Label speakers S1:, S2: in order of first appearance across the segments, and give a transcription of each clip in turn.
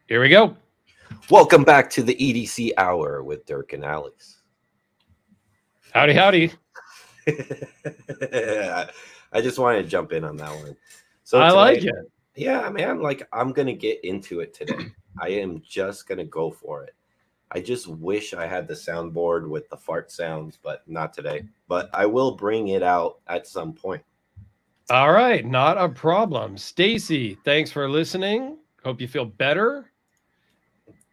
S1: Here we go.
S2: Welcome back to the EDC Hour with Dirk and Alex.
S1: Howdy, howdy.
S2: I just wanted to jump in on that one. So
S1: I like
S2: today,
S1: it.
S2: yeah, man, I'm gonna get into it today. I am just gonna go for it. I just wish I had the soundboard with the fart sounds, but not today. But I will bring it out at some point.
S1: All right, not a problem. Stacy, thanks for listening. Hope you feel better.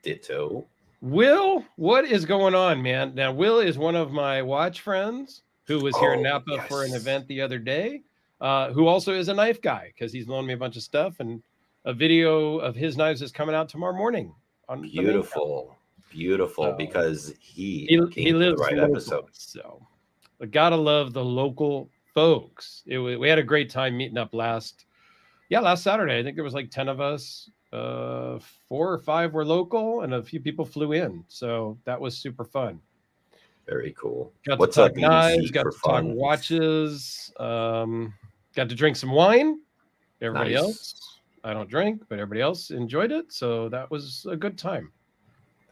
S2: Ditto.
S1: Will, what is going on, man? Now, Will is one of my watch friends who was here in Napa for an event the other day, who also is a knife guy because he's loaned me a bunch of stuff, and a video of his knives is coming out tomorrow morning on
S2: Beautiful, beautiful,
S1: So,
S2: because he
S1: he
S2: came to the
S1: lives
S2: right
S1: local,
S2: episode.
S1: so I gotta love the local folks. We had a great time meeting up last Saturday. I think there was like 10 of us. 4 or 5 were local, and a few people flew in. So that was super fun.
S2: Very cool.
S1: Got
S2: What's
S1: to talk
S2: up,
S1: knives,
S2: EDC,
S1: got
S2: for
S1: to talk
S2: fun?
S1: watches, got to drink some wine. Everybody
S2: Nice.
S1: else, I don't drink, but everybody else enjoyed it. So that was a good time.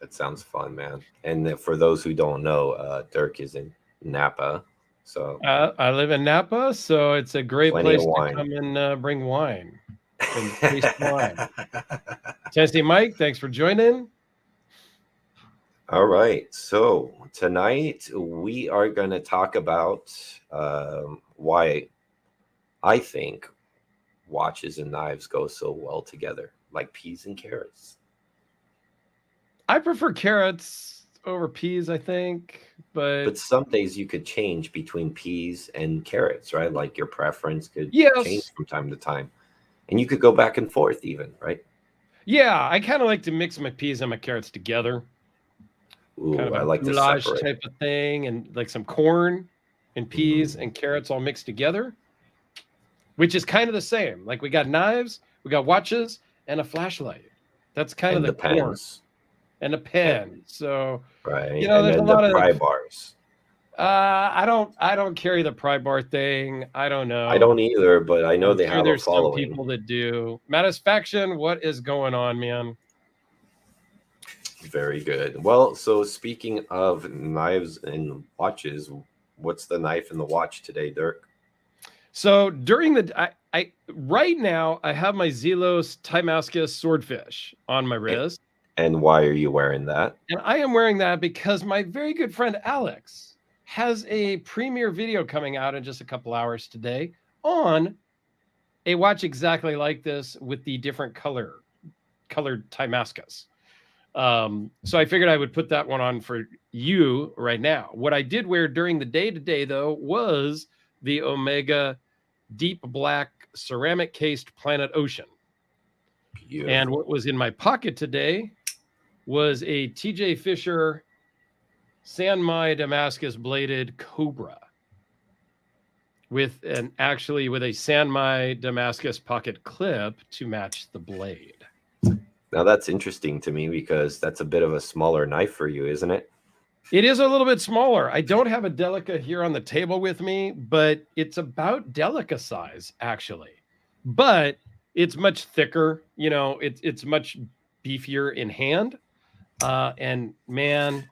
S2: That sounds fun, man. And for those who don't know, Dirk is in Napa. So
S1: I live in Napa, so it's a great
S2: Plenty of
S1: place to
S2: wine.
S1: come and bring wine and taste wine. Tennessee Mike, thanks for joining.
S2: All right. So tonight we are going to talk about why I think watches and knives go so well together, like peas and carrots.
S1: I prefer carrots over peas, I think,
S2: But some days you could change between peas and carrots, right? Like your preference could change from time to time. And you could go back and forth even, right?
S1: Yeah, I kind of like to mix my peas and my carrots together.
S2: Ooh,
S1: Kind of
S2: I
S1: a
S2: like to
S1: goulash
S2: separate.
S1: type of thing, and like some corn and peas and carrots all mixed together, which is kind of the same. Like we got knives, we got watches, and a flashlight. That's kind of the core.
S2: Pens.
S1: And a pen. So
S2: right.
S1: You know,
S2: and
S1: there's
S2: then
S1: a lot
S2: the
S1: of
S2: pry bars.
S1: I don't carry the pry bar thing. I don't know.
S2: I don't either, but I know
S1: I'm
S2: they
S1: sure
S2: have
S1: there's
S2: a following.
S1: some people that do. Matisfaction, what is going on, man?
S2: Very good. Well, so speaking of knives and watches, what's the knife and the watch today, Dirk?
S1: So during the I right now I have my Zelos Timascus swordfish on my wrist.
S2: And why are you wearing that?
S1: And I am wearing that because my very good friend Alex has a premiere video coming out in just a couple hours today on a watch exactly like this with the different colored Timascus. So I figured I would put that one on for you right now. What I did wear during the day today, though, was the Omega Deep Black ceramic cased Planet Ocean. Beautiful. And what was in my pocket today was a TJ Fisher Sanmai Damascus bladed Cobra with a Sanmai Damascus pocket clip to match the blade.
S2: Now that's interesting to me because that's a bit of a smaller knife for you, isn't it?
S1: It is a little bit smaller. I don't have a Delica here on the table with me, but it's about Delica size actually. But it's much thicker. You know, it's much beefier in hand. And man,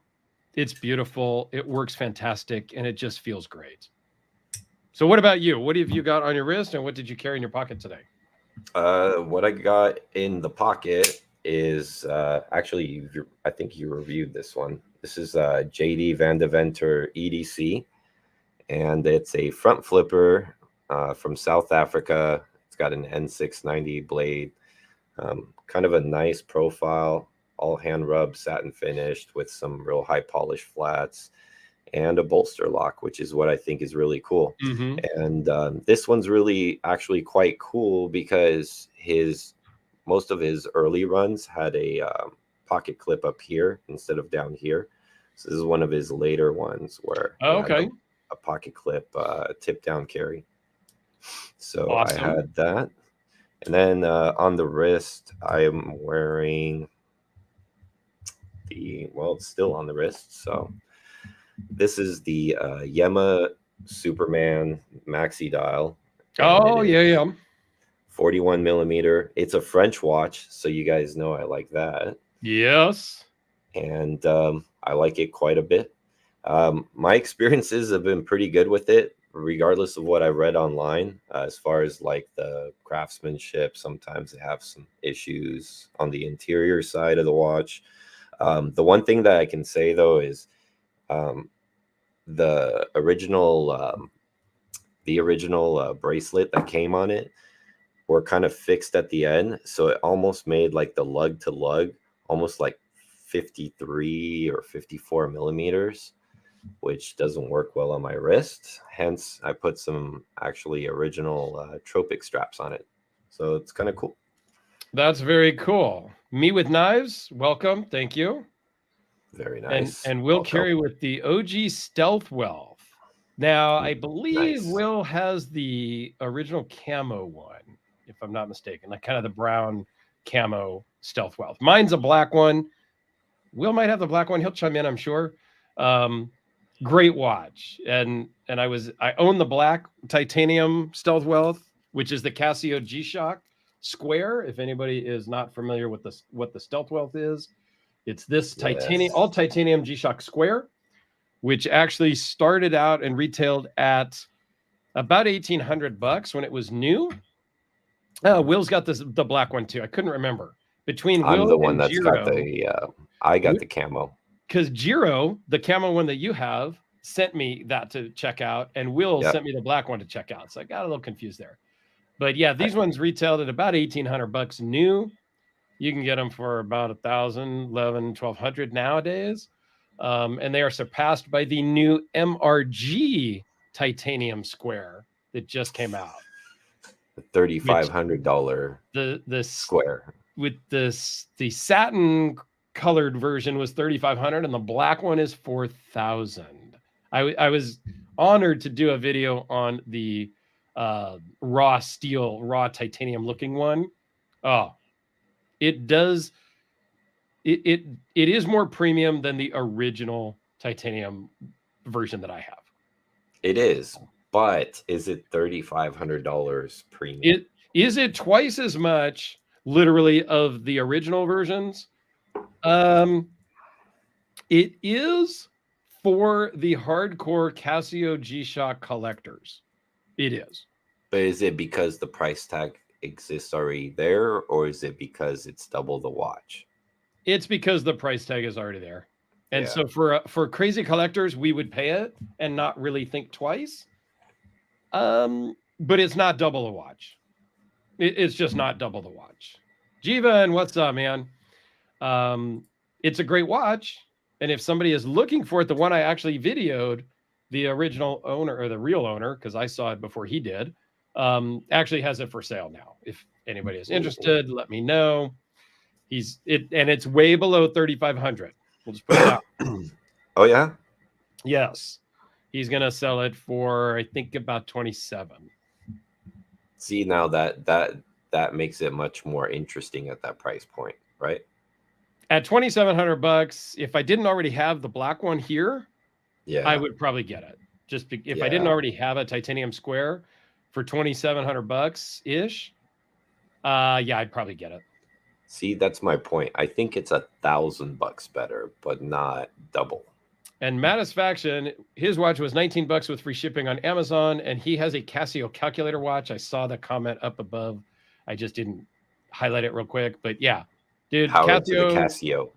S1: it's beautiful. It works fantastic, and it just feels great. So what about you? What have you got on your wrist, and what did you carry in your pocket today?
S2: What I got in the pocket is actually, I think you reviewed this one. This is JD Van Deventer EDC, and it's a front flipper from South Africa. It's got an N690 blade, kind of a nice profile, all hand rubbed, satin finished with some real high polish flats and a bolster lock, which is what I think is really cool. And this one's really actually quite cool because most of his early runs had a pocket clip up here instead of down here. So this is one of his later ones where a pocket clip tip down carry. So awesome. I had that. And then on the wrist, I am wearing it's still on the wrist. So this is the Yema Superman Maxi dial.
S1: Oh, yeah.
S2: 41 millimeter. It's a French watch, so you guys know I like that.
S1: Yes.
S2: And I like it quite a bit. My experiences have been pretty good with it, regardless of what I read online. As far as like the craftsmanship, sometimes they have some issues on the interior side of the watch. The one thing that I can say though is the original bracelet that came on it were kind of fixed at the end, so it almost made like the lug to lug almost like 53 or 54 millimeters, which doesn't work well on my wrist. Hence, I put some actually original tropic straps on it. So it's kind of cool.
S1: That's very cool. Me with knives, welcome. Thank you.
S2: Very nice.
S1: And Will carry with the OG Stealth Wealth. Now, I believe
S2: Nice.
S1: Will has the original camo one, if I'm not mistaken, like kind of the brown camo Stealth Wealth. Mine's a black one. Will might have the black one. He'll chime in, I'm sure. Great watch. And I own the black titanium Stealth Wealth, which is the Casio G-Shock Square. If anybody is not familiar with what the Stealth Wealth is, it's this titanium, all titanium G-Shock Square, which actually started out and retailed at about $1,800 when it was new. Will's got the black one too. I couldn't remember. Between Will
S2: I'm the one
S1: and
S2: that's
S1: Giro,
S2: got the I got the camo.
S1: Because Giro, the camo one that you have, sent me that to check out, and Will sent me the black one to check out. So I got a little confused there. But yeah, these ones retailed at about $1,800 new. You can get them for about $1,000, $1,100, $1,200 nowadays. And they are surpassed by the new MRG titanium square that just came out.
S2: The $3,500
S1: the
S2: square.
S1: With the satin colored version was $3,500 and the black one is $4,000. I was honored to do a video on the raw titanium looking one. Oh, it does. It is more premium than the original titanium version that I have.
S2: It is, but is it $3,500 premium?
S1: Is it twice as much, literally, of the original versions? It is for the hardcore Casio G-Shock collectors. It is.
S2: But is it because the price tag exists already there, or is it because it's double the watch?
S1: It's because the price tag is already there. And so for crazy collectors, we would pay it and not really think twice. But it's not double the watch. It's just not double the watch. Jivan, what's up, man? It's a great watch. And if somebody is looking for it, the one I actually videoed, the original owner or the real owner, because I saw it before he did, actually has it for sale now. If anybody is interested, let me know. And it's way below 3,500. We'll just put it out.
S2: Oh yeah.
S1: Yes, he's gonna sell it for I think about 27.
S2: See, now that makes it much more interesting at that price point, right?
S1: At $2,700, if I didn't already have the black one here, I would probably get it. If I didn't already have a titanium square for $2,700 ish, I'd probably get it.
S2: See, that's my point. I think it's $1,000 better, but not double.
S1: And Mattisfaction, his watch was $19 with free shipping on Amazon, and he has a Casio calculator watch. I saw the comment up above. I just didn't highlight it real quick, but yeah, dude.
S2: Casio.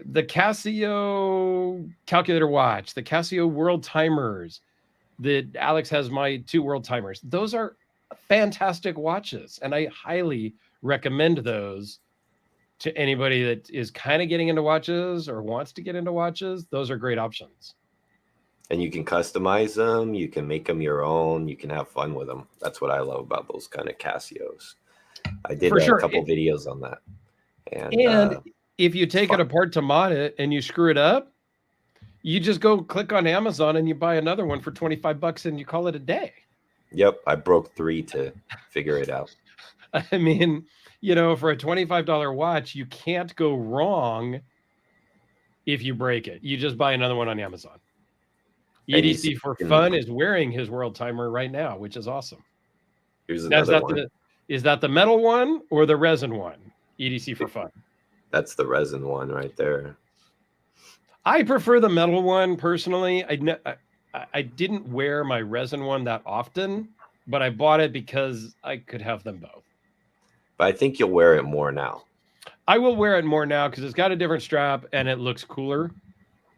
S1: The Casio calculator watch, the Casio world timers that Alex has, my 2 world timers. Those are fantastic watches, and I highly recommend those to anybody that is kind of getting into watches or wants to get into watches. Those are great options.
S2: And you can customize them. You can make them your own. You can have fun with them. That's what I love about those kind of Casios. I did a couple videos on that. And
S1: if you take it apart to mod it and you screw it up, you just go click on Amazon and you buy another one for $25 and you call it a day.
S2: Yep. I broke 3 to figure it out.
S1: I mean, for a $25 watch, you can't go wrong if you break it. You just buy another one on Amazon. EDC for Fun is wearing his world timer right now, which is awesome.
S2: Here's another one.
S1: Is that the metal one or the resin one? EDC for fun.
S2: That's the resin one right there.
S1: I prefer the metal one personally. I didn't wear my resin one that often, but I bought it because I could have them both.
S2: But I think you'll wear it more now.
S1: I will wear it more now because it's got a different strap and it looks cooler.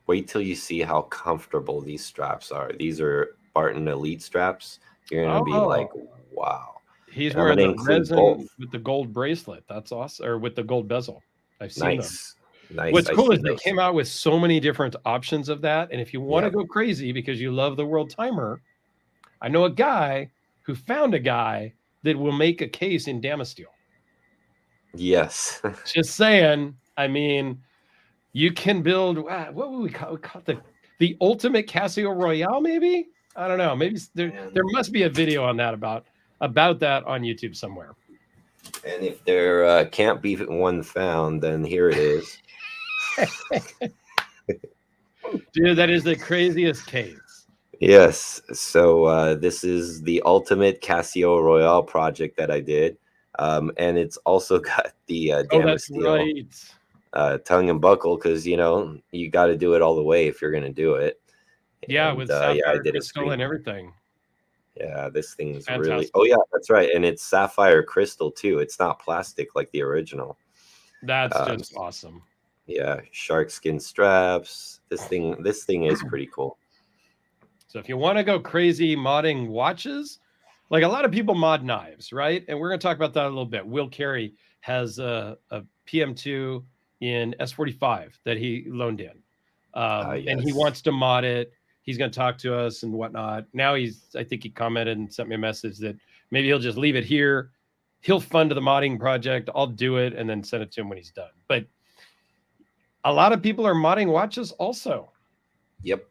S2: Wait till you see how comfortable these straps are. These are Barton Elite straps. You're gonna be like, wow.
S1: He's
S2: And
S1: wearing the
S2: include
S1: resin
S2: both.
S1: with the gold bracelet. That's awesome. Or with the gold bezel. I've seen them.
S2: Nice.
S1: What's cool is they came out with so many different options of that. And if you want to go crazy because you love the world timer, I know a guy who found a guy that will make a case in Damasteel.
S2: Yes.
S1: Just saying. I mean, you can build, what would we call it? The ultimate Casio Royale, maybe? I don't know. Maybe there must be a video on that about that on YouTube somewhere.
S2: And if there can't be one found, then here it is.
S1: Dude, that is the craziest case.
S2: Yes. So this is the ultimate Casio Royale project that I did. And it's also got the Damasteel tongue and buckle because, you know, you got to do it all the way if you're going to do it.
S1: Yeah,
S2: and,
S1: with sapphire
S2: I did
S1: crystal and everything.
S2: Yeah, this thing's
S1: fantastic.
S2: Really. Oh, yeah, that's right. And it's sapphire crystal, too. It's not plastic like the original.
S1: That's just awesome.
S2: Yeah, shark skin straps. This thing is pretty cool.
S1: So if you want to go crazy modding watches, like a lot of people mod knives, right? And we're going to talk about that a little bit. Will Carey has a PM2 in S45 that he loaned in.
S2: Yes.
S1: And he wants to mod it. He's going to talk to us and whatnot. Now I think he commented and sent me a message that maybe he'll just leave it here. He'll fund the modding project. I'll do it and then send it to him when he's done. But a lot of people are modding watches also.
S2: Yep.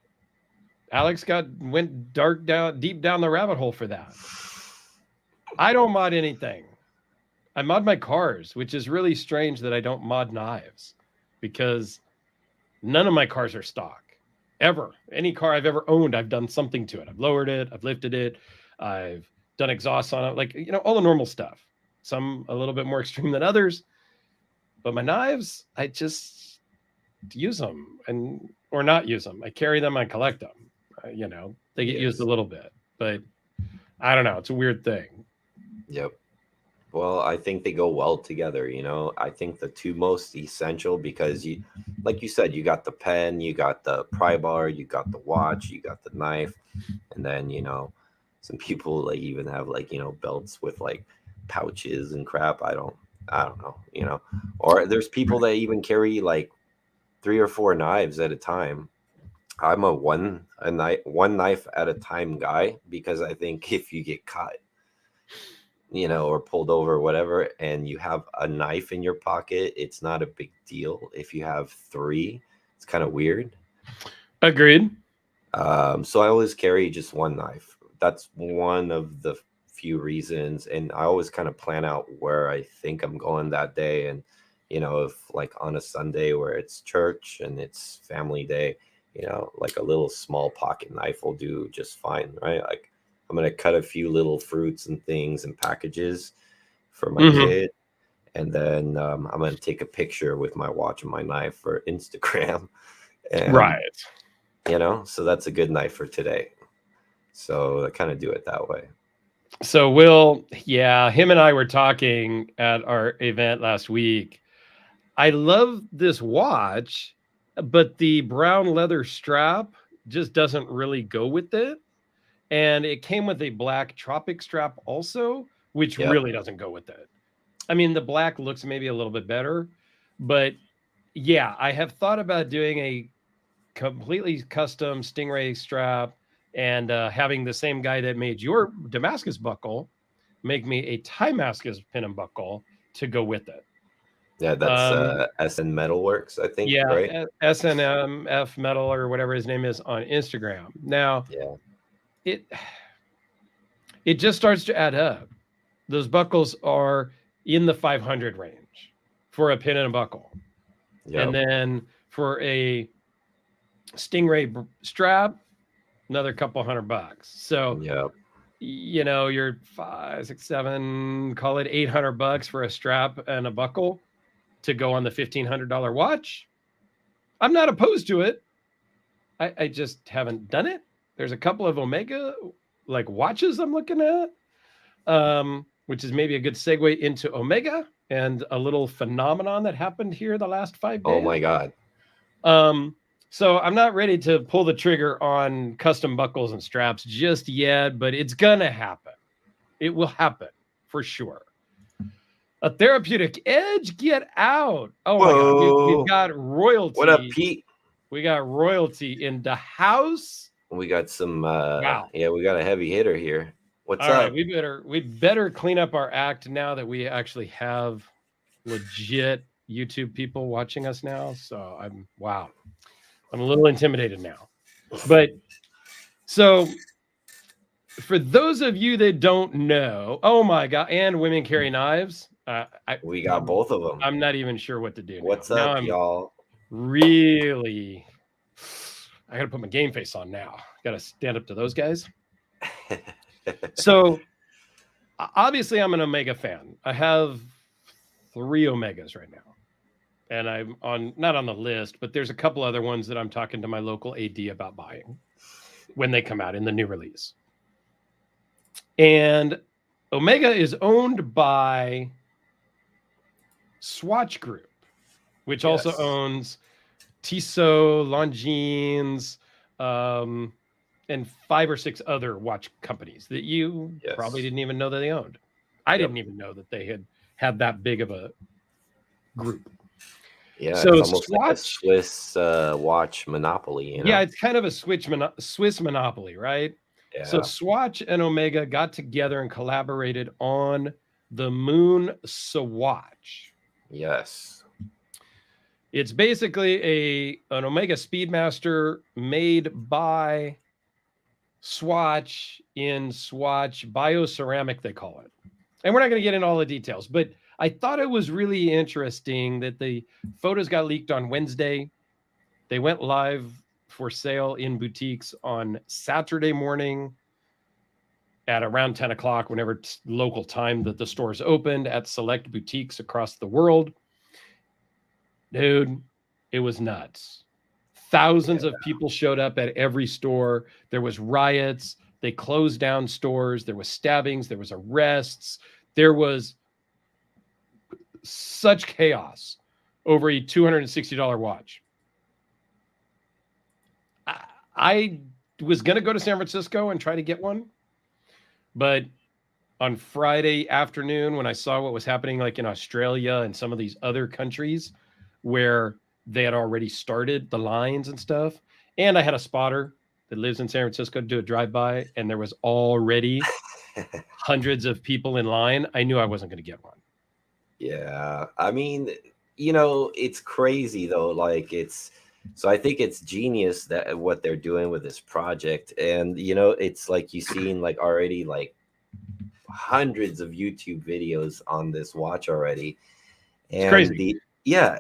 S1: Alex went deep down the rabbit hole for that. I don't mod anything. I mod my cars, which is really strange that I don't mod knives because none of my cars are stock ever. Any car I've ever owned, I've done something to it. I've lowered it. I've lifted it. I've done exhaust on it. Like, you know, all the normal stuff. Some a little bit more extreme than others. But my knives, I just use them or not use them. I carry them. I collect them. You know, they get used a little bit, but I don't know. It's a weird thing.
S2: Yep. Well, I think they go well together. You know, I think the two most essential because you, like you said, you got the pen, you got the pry bar, you got the watch, you got the knife, and then, you know, some people like even have like, you know, belts with like pouches and crap. I don't know, you know, or there's people that even carry like 3 or 4 knives at a time. I'm a one knife at a time guy because I think if you get caught, you know, or pulled over or whatever, and you have a knife in your pocket, it's not a big deal. If you have 3, it's kind of weird.
S1: Agreed.
S2: So I always carry just one knife. That's one of the few reasons. And I always kind of plan out where I think I'm going that day. And, you know, if like on a Sunday where it's church and it's family day, you know, like a little small pocket knife will do just fine, right? Like I'm going to cut a few little fruits and things and packages for my kid. And then I'm going to take a picture with my watch and my knife for Instagram. And,
S1: right.
S2: You know, so that's a good knife for today. So I kind of do it that way.
S1: So Will, him and I were talking at our event last week. I love this watch, but the brown leather strap just doesn't really go with it. And it came with a black Tropic strap also, which really doesn't go with it. I mean, the black looks maybe a little bit better, but yeah, I have thought about doing a completely custom Stingray strap and having the same guy that made your Damascus buckle make me a Damascus pin and buckle to go with it.
S2: Yeah, that's SN Metalworks, I think.
S1: Yeah,
S2: right?
S1: SNMF Metal or whatever his name is on Instagram. Now, it just starts to add up. Those buckles are in the 500 range for a pin and a buckle. Yep. And then for a Stingray strap, another couple $100. So you know, you're 5, 6, 7, call it $800 for a strap and a buckle to go on the $1,500 watch. I'm not opposed to it. I just haven't done it. There's a couple of Omega like watches I'm looking at, which is maybe a good segue into Omega and a little phenomenon that happened here the last 5 days.
S2: Oh my God.
S1: So I'm not ready to pull the trigger on custom buckles and straps just yet, but it's gonna happen. It will happen for sure. A therapeutic edge, get out. Oh my God, we've got royalty.
S2: What up, Pete?
S1: We got royalty in the house.
S2: We got some
S1: wow.
S2: Yeah, we got a heavy hitter here. What's
S1: All
S2: up?
S1: Right, we better clean up our act now that we actually have legit YouTube people watching us now. So I'm a little intimidated now. But so for those of you that don't know, oh my God, and women carry knives.
S2: We got both of them.
S1: I'm not even sure what to do.
S2: What's
S1: now.
S2: up, y'all?
S1: Really, I got to put my game face on now. Got to stand up to those guys. So obviously I'm an Omega fan. I have 3 Omegas right now. And I'm not on the list, but there's a couple other ones that I'm talking to my local AD about buying when they come out in the new release. And Omega is owned by Swatch Group, which also owns Tissot, Longines, and 5 or 6 other watch companies that you probably didn't even know that they owned. I didn't even know that they had that big of a group.
S2: Yeah,
S1: so
S2: it's almost
S1: Swatch,
S2: like a Swiss watch monopoly. You know?
S1: Yeah, it's kind of a Swiss monopoly, right? Yeah. So Swatch and Omega got together and collaborated on the Moon Swatch.
S2: Yes.
S1: It's basically an Omega Speedmaster made by Swatch in Swatch bioceramic, they call it. And we're not going to get into all the details, but I thought it was really interesting that the photos got leaked on Wednesday. They went live for sale in boutiques on Saturday morning at around 10 o'clock, whenever local time that the stores opened at select boutiques across the world. Dude, it was nuts. Thousands of people showed up at every store. There was riots. They closed down stores. There was stabbings. There was arrests. There was such chaos over a $260 watch. I was going to go to San Francisco and try to get one. But on Friday afternoon, when I saw what was happening like in Australia and some of these other countries where they had already started the lines and stuff, and I had a spotter that lives in San Francisco to do a drive-by, and there was already hundreds of people in line, I knew I wasn't going to get one.
S2: Yeah. I mean, you know, it's crazy though. Like so I think it's genius that what they're doing with this project. And, you know, it's like you've seen like already like hundreds of YouTube videos on this watch already. And
S1: it's crazy.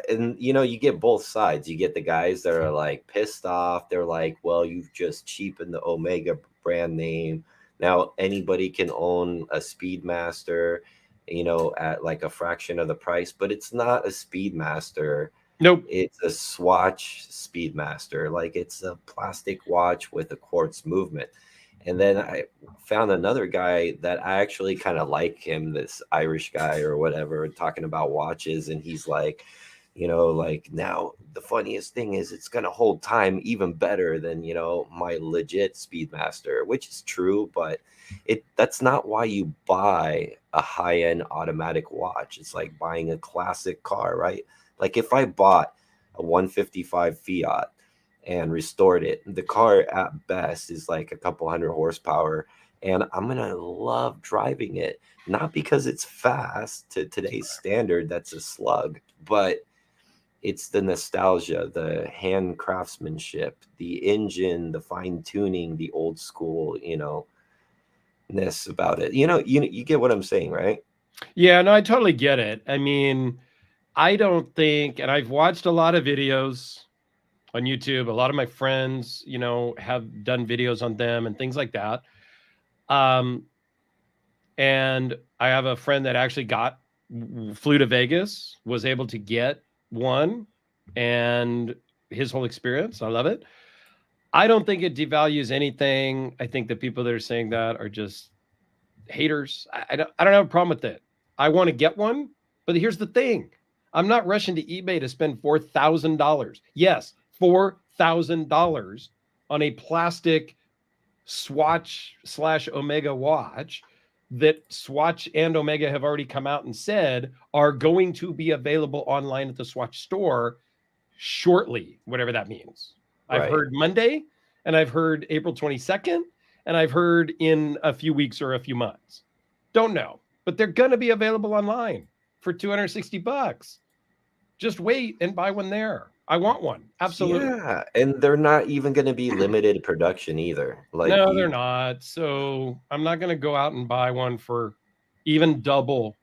S2: And you know, you get both sides. You get the guys that are like pissed off. They're like, well, you've just cheapened the Omega brand name. Now anybody can own a Speedmaster, you know, at like a fraction of the price, but it's not a Speedmaster.
S1: Nope.
S2: It's a Swatch Speedmaster. Like it's a plastic watch with a quartz movement. And then I found another guy that I actually kind of like him, this Irish guy or whatever, talking about watches. And he's like, you know, like now the funniest thing is it's going to hold time even better than, you know, my legit Speedmaster, which is true, but that's not why you buy a high-end automatic watch. It's like buying a classic car, right? Like if I bought a 155 Fiat and restored it, the car at best is like a couple hundred horsepower, and I'm gonna love driving it, not because it's fast to today's standard, that's a slug, but it's the nostalgia, the hand craftsmanship, the engine, the fine tuning, the old school, you know, ness about it. You know, you get what I'm saying, right?
S1: Yeah, no, I totally get it. I mean, I don't think, and I've watched a lot of videos on YouTube. A lot of my friends, you know, have done videos on them and things like that. And I have a friend that actually flew to Vegas, was able to get one, and his whole experience. I love it. I don't think it devalues anything. I think the people that are saying that are just haters. I don't have a problem with it. I want to get one, but here's the thing. I'm not rushing to eBay to spend $4,000. Yes, $4,000 on a plastic Swatch/Omega watch that Swatch and Omega have already come out and said are going to be available online at the Swatch store shortly, whatever that means. I've
S2: Right.
S1: heard Monday, and I've heard April 22nd, and I've heard in a few weeks or a few months. Don't know, but they're going to be available online for $260. Just wait and buy one there. I want one. Absolutely.
S2: Yeah, and they're not even going to be limited production either. Like
S1: No, they're not. So I'm not going to go out and buy one for even double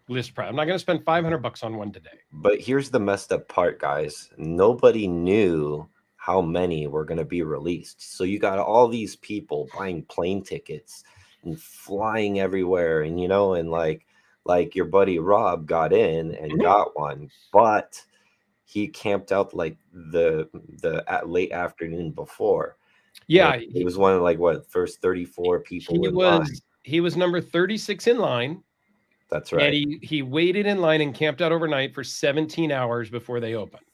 S1: list price. I'm not going to spend $500 on one today.
S2: But here's the messed up part, guys. Nobody knew how many were going to be released. So you got all these people buying plane tickets and flying everywhere, and and like your buddy Rob got in and got one, but he camped out like the late afternoon before.
S1: Yeah,
S2: and he was one of what first 34 people in line.
S1: He was number 36 in line.
S2: That's right.
S1: And he waited in line and camped out overnight for 17 hours before they opened.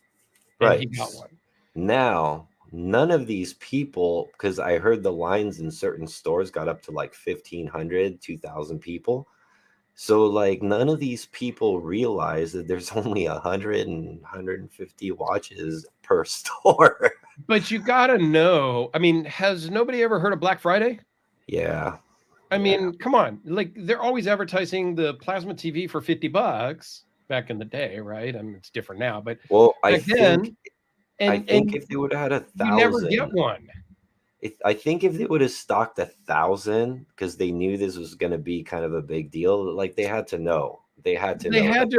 S1: And
S2: Right.
S1: he got one.
S2: Now, none of these people, because I heard the lines in certain stores got up to like 1,500, 2,000 people. So like none of these people realize that there's only 100 and 150 watches per store.
S1: But you got to know, I mean, has nobody ever heard of Black Friday?
S2: Yeah.
S1: I mean, come on. Like they're always advertising the plasma TV for $50 back in the day, right? I mean, it's different now, but
S2: I think if they would have had 1,000,
S1: you never get one.
S2: I think if they would have stocked 1,000, because they knew this was going to be kind of a big deal, like they had to know. They had to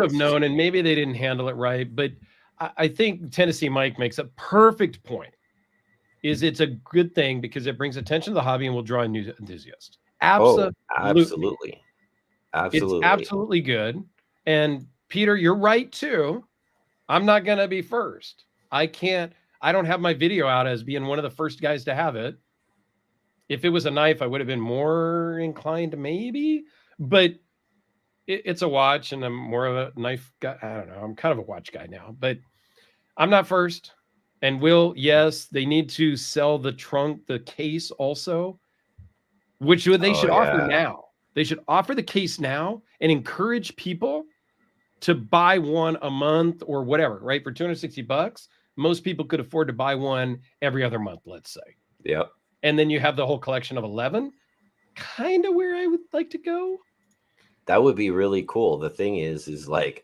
S2: have known,
S1: and maybe they didn't handle it right. But I think Tennessee Mike makes a perfect point. It's a good thing because it brings attention to the hobby and will draw new enthusiasts. Absolutely. It's absolutely good. And Peter, you're right too. I'm not going to be first. I don't have my video out as being one of the first guys to have it. If it was a knife, I would have been more inclined maybe, but it's a watch and I'm more of a knife guy. I don't know. I'm kind of a watch guy now, but I'm not first. And yes, they need to sell the case also, which they should offer now. They should offer the case now and encourage people to buy one a month or whatever, right? For $260. Most people could afford to buy one every other month, let's say.
S2: Yep.
S1: And then you have the whole collection of 11, kind of where I would like to go.
S2: That would be really cool. The thing is like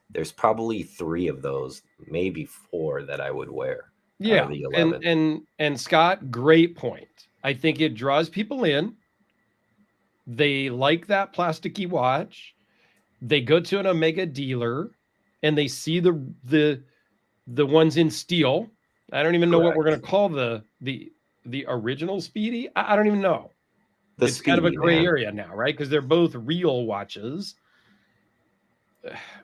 S2: there's probably 3 of those, maybe 4 that I would wear.
S1: Yeah. The 11. And Scott, great point. I think it draws people in. They like that plasticky watch. They go to an Omega dealer and they see the ones in steel. I don't even know what we're going to call the original Speedy. I don't even know. It's Speedy, kind of a gray area now, right? Because they're both real watches.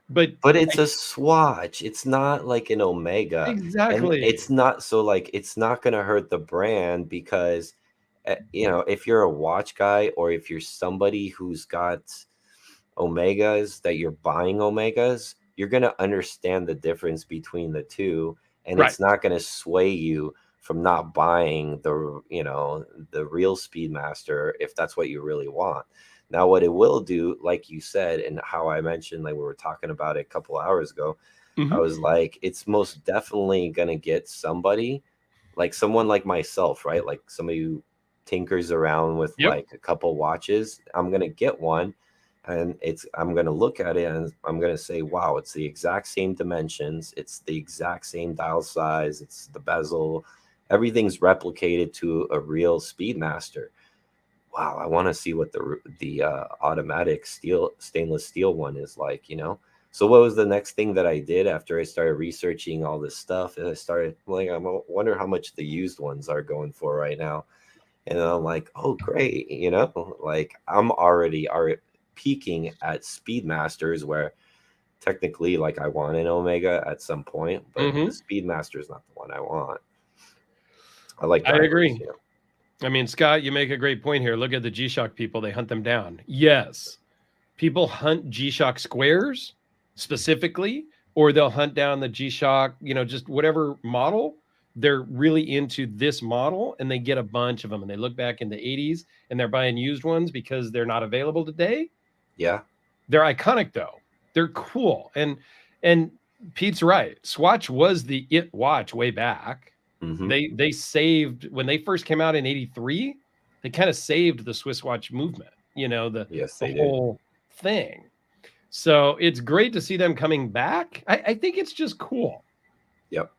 S1: But
S2: it's a Swatch. It's not like an Omega.
S1: Exactly.
S2: And it's not it's not going to hurt the brand because if you're a watch guy or if you're somebody who's got Omegas that you're buying Omegas, you're going to understand the difference between the two, and it's not going to sway you from not buying the real Speedmaster if that's what you really want. Now, what it will do, like you said, and how I mentioned, like we were talking about it a couple hours ago, I was like, it's most definitely going to get somebody, like someone like myself, right? Like somebody who tinkers around with like a couple watches. I'm going to get one. And I'm going to look at it and I'm going to say, wow, it's the exact same dimensions. It's the exact same dial size. It's the bezel. Everything's replicated to a real Speedmaster. Wow, I want to see what the automatic stainless steel one is like, So what was the next thing that I did after I started researching all this stuff? And I started, I wonder how much the used ones are going for right now. And I'm like, oh, great. You know, like I'm already peaking at Speedmasters where technically like I want an Omega at some point, but the Speedmaster is not the one I want. I like
S1: I
S2: dinos,
S1: agree.
S2: you know.
S1: I mean, Scott, you make a great point here. Look at the G-Shock people. They hunt them down. Yes. People hunt G-Shock squares specifically, or they'll hunt down the G-Shock, just whatever model. They're really into this model and they get a bunch of them and they look back in the 80s and they're buying used ones because they're not available today.
S2: Yeah.
S1: They're iconic though. They're cool. And Pete's right. Swatch was the it watch way back. They saved when they first came out in 83, they kind of saved the Swiss watch movement, the whole thing. So it's great to see them coming back. I think it's just cool.
S2: Yep.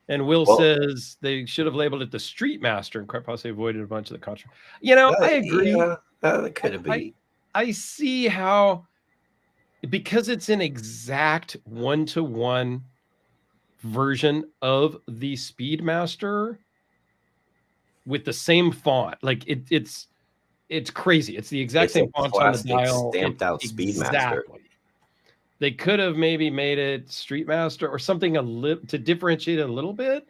S1: And Will says they should have labeled it the Street Master and quite possibly avoided a bunch of the controversy. I agree.
S2: Yeah, that could have been.
S1: I see how, because it's an exact 1-to-1 version of the Speedmaster with the same font. Like it's crazy. It's the exact same font on the dial.
S2: Stamped out Speedmaster.
S1: Exactly. They could have maybe made it Street Master or something to differentiate it a little bit.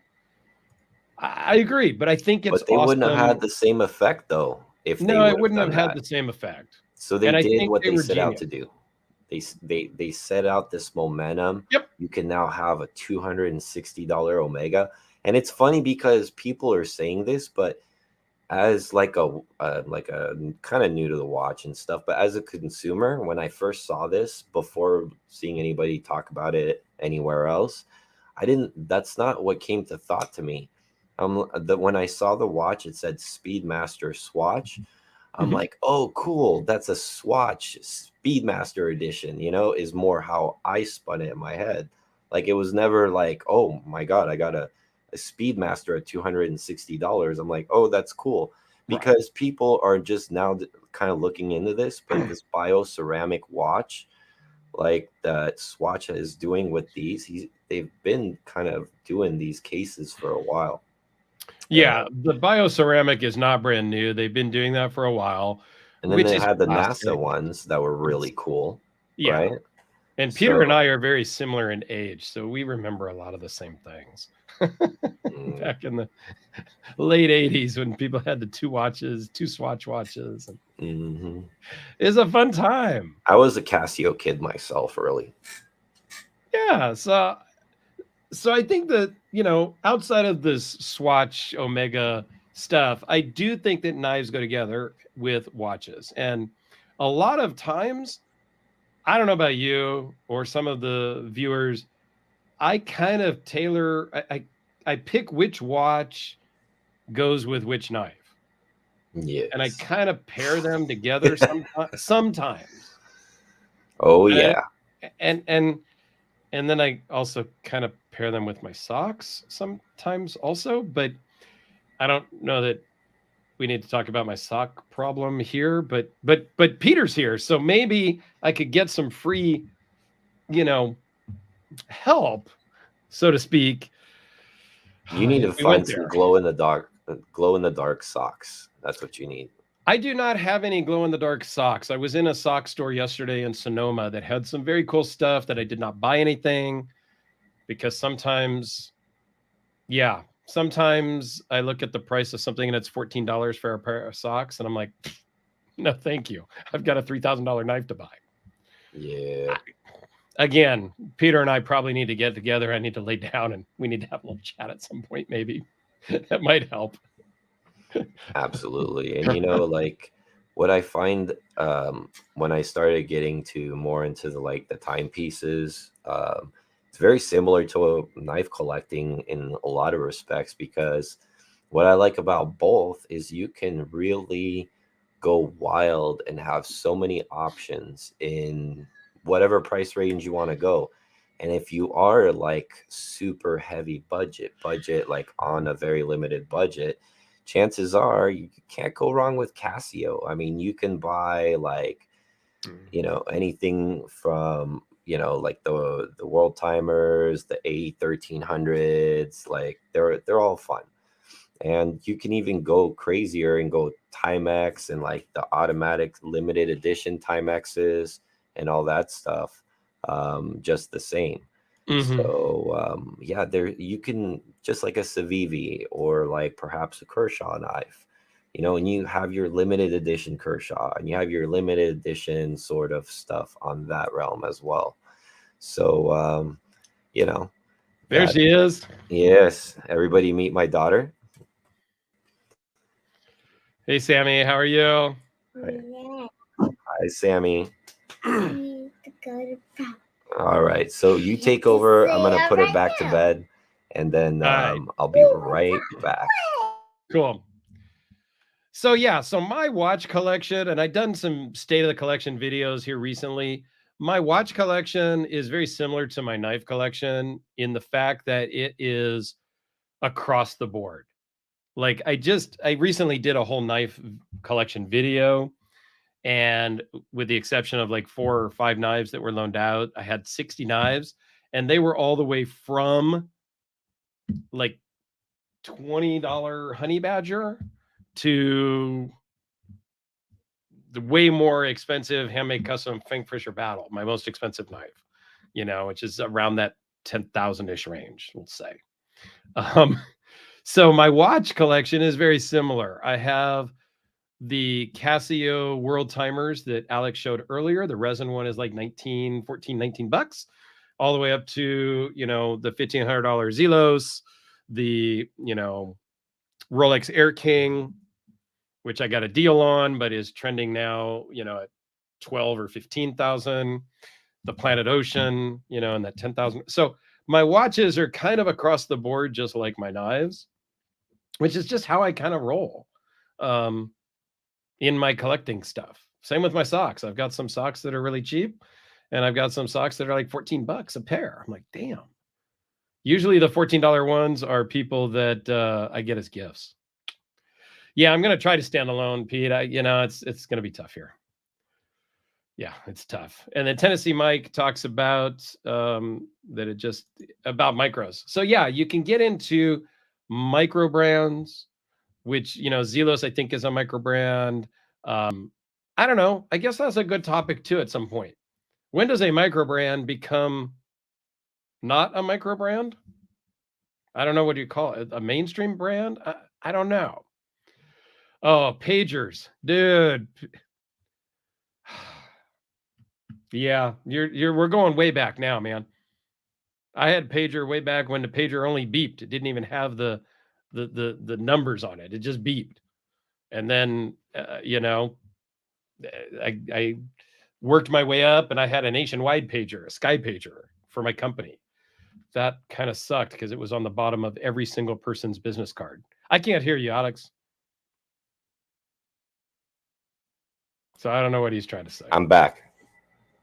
S1: I agree, but I think it's.
S2: But they wouldn't have had the same effect though. It
S1: wouldn't have had the same effect.
S2: So they did what they set out to do. They set out this momentum.
S1: Yep.
S2: You can now have a $260 Omega, and it's funny because people are saying this, but as like a kind of new to the watch and stuff, but as a consumer, when I first saw this before seeing anybody talk about it anywhere else, that's not what came to thought to me. When I saw the watch, it said Speedmaster Swatch. I'm like, oh, cool. That's a Swatch Speedmaster edition, is more how I spun it in my head. Like it was never like, oh my God, I got a Speedmaster at $260. I'm like, oh, that's cool. Because people are just now kind of looking into this, but this bioceramic watch, like that Swatch is doing with they've been kind of doing these cases for a while.
S1: Yeah, the bioceramic is not brand new. They've been doing that for a while.
S2: And then they had the NASA ones that were really cool. Yeah. Right?
S1: And Peter and I are very similar in age, so we remember a lot of the same things. Back in the late 80s when people had the two Swatch watches. It's a fun time.
S2: I was a Casio kid myself early.
S1: Yeah, so I think that, outside of this Swatch Omega stuff, I do think that knives go together with watches. And a lot of times, I don't know about you or some of the viewers, I kind of tailor, I pick which watch goes with which knife.
S2: Yeah.
S1: And I kind of pair them together sometimes.
S2: Oh, yeah.
S1: And then I also kind of pair them with my socks sometimes also, but I don't know that we need to talk about my sock problem here, but Peter's here. So maybe I could get some free, help, so to speak.
S2: You need to find some glow in the dark socks. That's what you need.
S1: I do not have any glow in the dark socks. I was in a sock store yesterday in Sonoma that had some very cool stuff that I did not buy anything because sometimes I look at the price of something and it's $14 for a pair of socks. And I'm like, no, thank you. I've got a $3,000 knife to buy.
S2: Yeah.
S1: Again, Peter and I probably need to get together. I need to lay down and we need to have a little chat at some point. Maybe that might help.
S2: Absolutely. And like what I find when I started getting more into the timepieces, it's very similar to knife collecting in a lot of respects, because what I like about both is you can really go wild and have so many options in whatever price range you want to go. And if you are like super heavy budget, like on a very limited budget, chances are you can't go wrong with Casio. I mean, you can buy anything from, like the World Timers, the A1300s, like they're all fun. And you can even go crazier and go Timex and like the automatic limited edition Timexes and all that stuff, just the same. So yeah, there you can, just like a Civivi or like perhaps a Kershaw knife, and you have your limited edition Kershaw and you have your limited edition sort of stuff on that realm as well. So
S1: There
S2: that,
S1: she is.
S2: yes, everybody meet my daughter.
S1: Hey, Sammy, how are you?
S2: Hi, Sammy. All right, so you take over. I'm gonna put her back to bed, and then
S1: right.
S2: I'll be right back.
S1: Cool. So yeah, so my watch collection, and I've done some state of the collection videos here recently. My watch collection is very similar to my knife collection in the fact that it is across the board. Like I recently did a whole knife collection video, and with the exception of like 4 or 5 knives that were loaned out, I had 60 knives, and they were all the way from like $20 honey badger to the way more expensive handmade custom Kingfisher Battle, my most expensive knife, which is around that 10,000-ish range, let's say. So my watch collection is very similar. I have the Casio world timers that Alex showed earlier. The resin one is like 19 bucks, all the way up to, the $1,500 Zelos, the, Rolex Air King, which I got a deal on, but is trending now, at 12 or 15,000. The Planet Ocean, and that 10,000. So my watches are kind of across the board, just like my knives, which is just how I kind of roll in my collecting stuff. Same with my socks. I've got some socks that are really cheap, and I've got some socks that are like 14 bucks a pair. I'm like, damn. Usually the $14 ones are people that I get as gifts. Yeah, I'm going to try to stand alone, Pete. It's going to be tough here. Yeah, it's tough. And then Tennessee Mike talks about about micros. So yeah, you can get into micro brands, which, Zelos, I think, is a micro brand. I don't know. I guess that's a good topic too at some point. When does a micro brand become not a micro brand? I don't know. What do you call it? A mainstream brand? I don't know. Oh, pagers, dude. Yeah, we're going way back now, man. I had pager way back when the pager only beeped. It didn't even have the numbers on it. It just beeped. And then I worked my way up, and I had a nationwide pager, a sky pager for my company. That kind of sucked because it was on the bottom of every single person's business card. I can't hear you, Alex. So I don't know what he's trying to say.
S2: I'm back.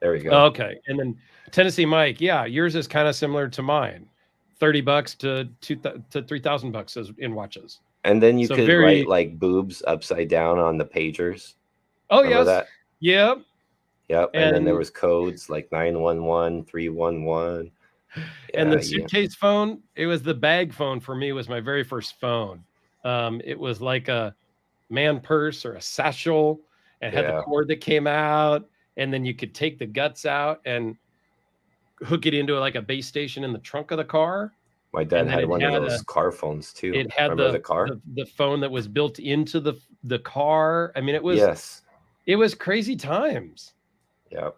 S2: There we go.
S1: Okay. And then Tennessee Mike, yeah, yours is kind of similar to mine. $30 to $3,000 in watches.
S2: And then you could write like boobs upside down on the pagers.
S1: Oh, remember that? Yep.
S2: Yep. And then there was codes like 911, 311.
S1: And the suitcase phone, it was the bag phone for me, was my very first phone. It was like a man purse or a satchel, and had the cord that came out, and then you could take the guts out and hook it into like a base station in the trunk of the car.
S2: My dad had one of those car phones too.
S1: It had the phone that was built into the car. I mean, it was it was crazy times.
S2: Yep.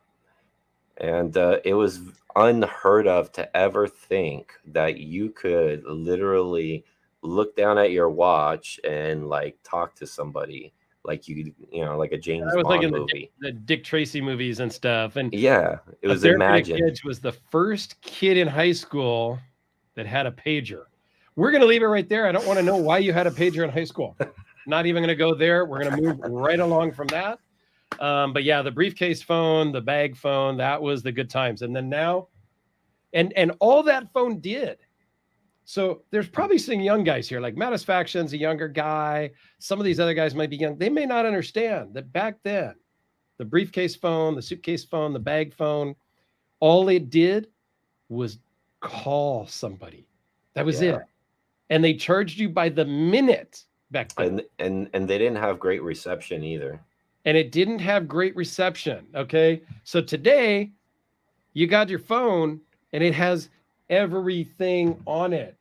S2: And it was unheard of to ever think that you could literally look down at your watch and like talk to somebody like like a James Bond movie.
S1: The Dick Tracy movies and stuff. And
S2: yeah, it was Imagine.
S1: Edge was the first kid in high school that had a pager. We're going to leave it right there. I don't want to know why you had a pager in high school. Not even going to go there. We're going to move right along from that. But yeah, the briefcase phone, the bag phone, that was the good times. And then now, and all that phone did. So there's probably some young guys here, like Matisfaction's a younger guy. Some of these other guys might be young. They may not understand that back then, the briefcase phone, the suitcase phone, the bag phone, all it did was call somebody. That was it. and they charged you by the minute back then.
S2: And they didn't have great reception either.
S1: And it didn't have great reception. Okay. So today you got your phone and it has everything on it.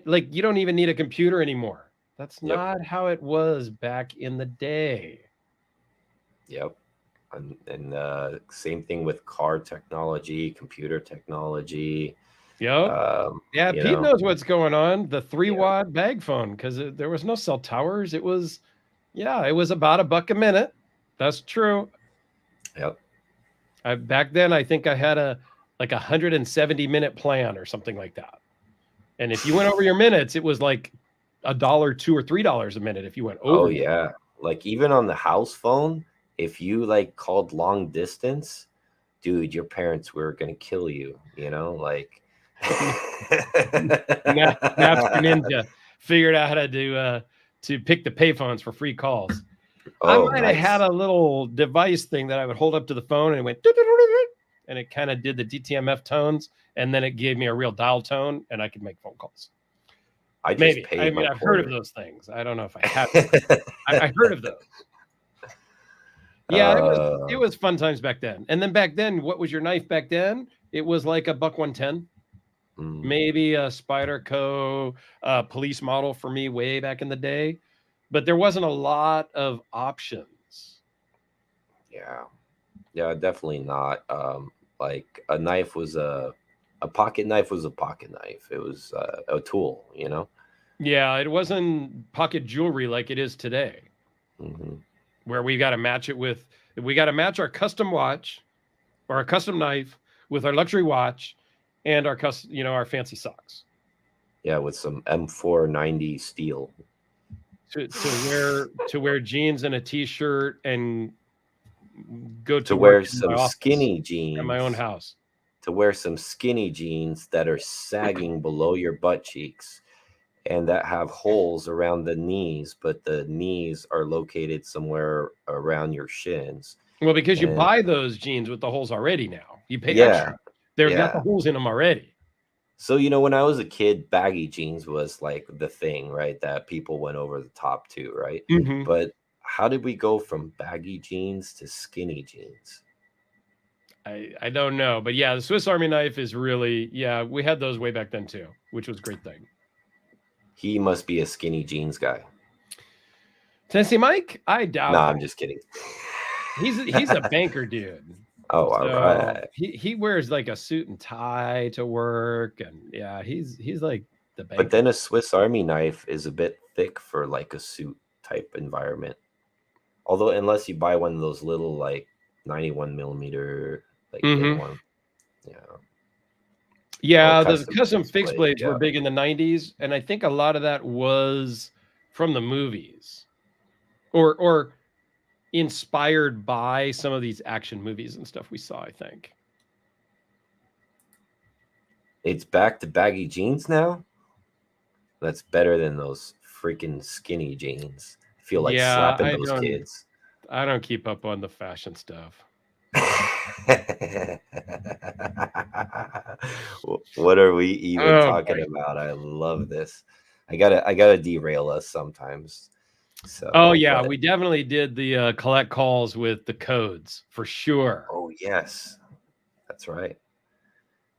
S1: Like you don't even need a computer anymore. That's not how it was back in the day.
S2: Yep. And same thing with car technology, computer technology.
S1: Yep. Yeah, Pete knows what's going on. The 3-watt bag phone, because there was no cell towers. It was about $1 a minute. That's true.
S2: Yep.
S1: Back then, I think I had a 170-minute plan or something like that. And if you went over your minutes, it was like $1, $2, or $3 a minute if you went over.
S2: Oh yeah, like even on the house phone, if you like called long distance, dude, your parents were gonna kill you. You know, like.
S1: Napster Ninja figured out how to pick the payphones for free calls.
S2: Oh,
S1: I might have had a little device thing that I would hold up to the phone and it went and it kind of did the DTMF tones, and then it gave me a real dial tone and I could make phone calls.
S2: I just
S1: Maybe.
S2: paid
S1: I mean, I've heard of those things. I don't know if I have. I heard of those. Yeah, it was fun times back then. And then back then, what was your knife back then? It was like a $1.10. Maybe a Spyderco police model for me way back in the day, but there wasn't a lot of options.
S2: Yeah, definitely not. Like a knife was a pocket knife was a pocket knife. It was a tool, you know.
S1: Yeah, it wasn't pocket jewelry like it is today, where we got to match our custom watch or our custom knife with our luxury watch and our our fancy socks.
S2: Yeah, with some M490 steel.
S1: To wear jeans and a t-shirt and go to
S2: wear some skinny jeans
S1: in my own house.
S2: To wear some skinny jeans that are sagging below your butt cheeks and that have holes around the knees, but the knees are located somewhere around your shins.
S1: Well, because you buy those jeans with the holes already now. You pay extra. They've got the holes in them already.
S2: So, when I was a kid, baggy jeans was like the thing, right? That people went over the top to, right? But how did we go from baggy jeans to skinny jeans?
S1: I don't know. But yeah, the Swiss Army knife is really, we had those way back then too, which was a great thing.
S2: He must be a skinny jeans guy.
S1: Tennessee Mike? I doubt.
S2: No, I'm just kidding.
S1: He's a banker dude.
S2: Oh, all right.
S1: He wears like a suit and tie to work, and he's like the banker.
S2: But then a Swiss Army knife is a bit thick for like a suit type environment. Although unless you buy one of those little like 91 millimeter like one.
S1: Yeah, the custom fixed blades were big in the 90s, and I think a lot of that was from the movies. Or inspired by some of these action movies and stuff we saw, I think.
S2: It's back to baggy jeans now? That's better than those freaking skinny jeans. I feel like slapping those kids.
S1: I don't keep up on the fashion stuff.
S2: What are we even talking about? I love this. I gotta derail us sometimes. So,
S1: we definitely did the collect calls with the codes for sure.
S2: Oh yes, that's right.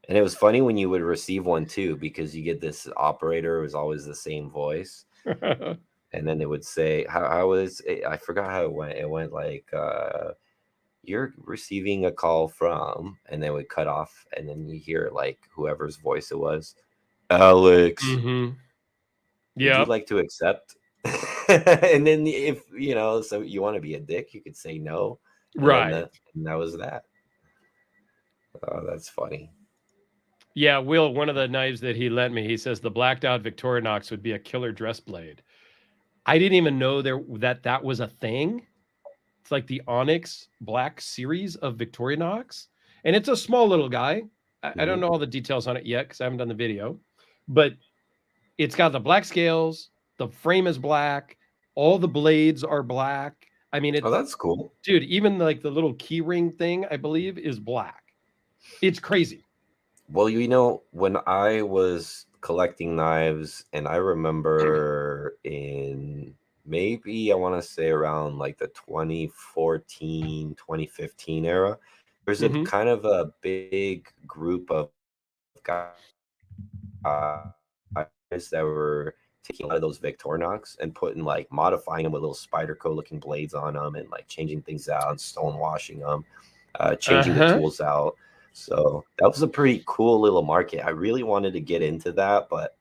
S2: And it was funny when you would receive one too, because you get this operator who was always the same voice, and then it would say, "How was it?" I forgot how it went. It went like, "You're receiving a call from," and then it would cut off, and then you hear like whoever's voice it was, Alex.
S1: Yeah,
S2: would you like to accept? And then if so you want to be a dick, you could say no,
S1: right?
S2: And that was that. Oh, that's funny.
S1: Yeah, Will, one of the knives that he lent me, he says the blacked out Victorinox would be a killer dress blade. I didn't even know that was a thing. It's like the Onyx Black series of Victorinox, and it's a small little guy. I don't know all the details on it yet because I haven't done the video, but it's got the black scales. The frame is black. All the blades are black. I mean,
S2: that's cool,
S1: dude. Even like the little key ring thing, I believe, is black. It's crazy.
S2: Well, when I was collecting knives, and I remember in maybe I want to say around like the 2014, 2015 era, there's a
S1: Mhm.
S2: kind of a big group of guys that were taking a lot of those Victorinox and putting like modifying them with little Spyderco looking blades on them and like changing things out, stone washing them, changing the
S1: Uh-huh.
S2: tools out. So that was a pretty cool little market. I really wanted to get into that, but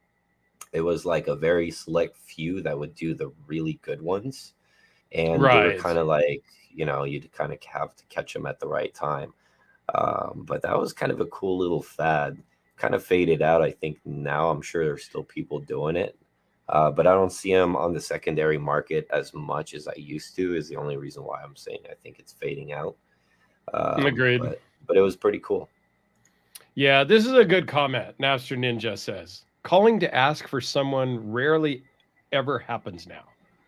S2: it was like a very select few that would do the really good ones. And they were
S1: Right.
S2: kind of like, you'd kind of have to catch them at the right time. But that was kind of a cool little fad. Kind of faded out. I think now I'm sure there's still people doing it. But I don't see them on the secondary market as much as I used to, is the only reason why I'm saying I think it's fading out.
S1: Agreed.
S2: But it was pretty cool.
S1: Yeah, this is a good comment. Napster Ninja says, calling to ask for someone rarely ever happens now.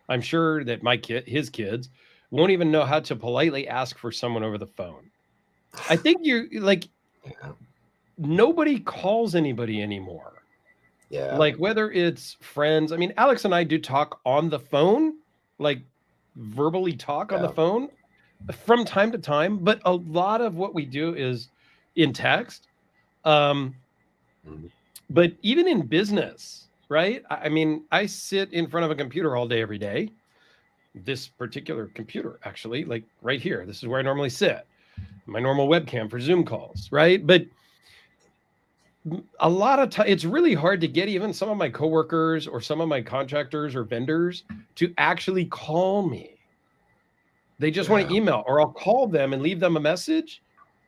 S1: I'm sure that his kids, won't even know how to politely ask for someone over the phone. I think you're like,
S2: Yeah.
S1: nobody calls anybody anymore.
S2: Yeah.
S1: Like whether it's friends. I mean, Alex and I do talk on the phone, like verbally talk on the
S2: Yeah.
S1: phone from time to time, but a lot of what we do is in text. Um,
S2: Mhm.
S1: But even in business, right? I mean, I sit in front of a computer all day, every day. This particular computer, actually, like right here, this is where I normally sit. My normal webcam for Zoom calls, right? But a lot of time, it's really hard to get even some of my coworkers or some of my contractors or vendors to actually call me. They just want to
S2: Yeah.
S1: email, or I'll call them and leave them a message.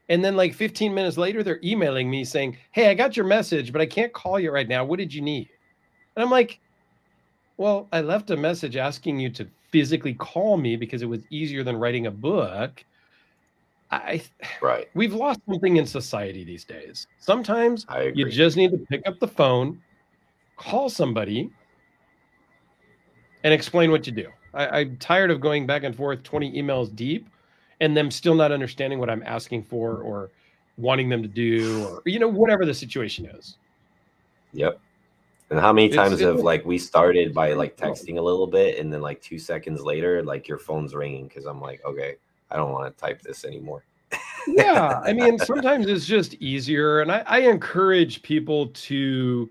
S1: And then, like 15 minutes later, they're emailing me saying, "Hey, I got your message, but I can't call you right now. What did you need?" And I'm like, well, I left a message asking you to physically call me because it was easier than writing a book. I
S2: Right.
S1: We've lost something in society these days. Sometimes
S2: I
S1: you
S2: agree.
S1: just need to pick up the phone, call somebody, and explain what you do. I'm tired of going back and forth 20 emails deep and them still not understanding what I'm asking for or wanting them to do, or whatever the situation is.
S2: Yep. And how many
S1: It's
S2: times
S1: it's
S2: have like we started by
S1: very
S2: like
S1: difficult.
S2: texting a little bit and then like 2 seconds later, like your phone's ringing because I'm like, okay, I don't want to type this anymore.
S1: Yeah, I mean, sometimes it's just easier, and I encourage people to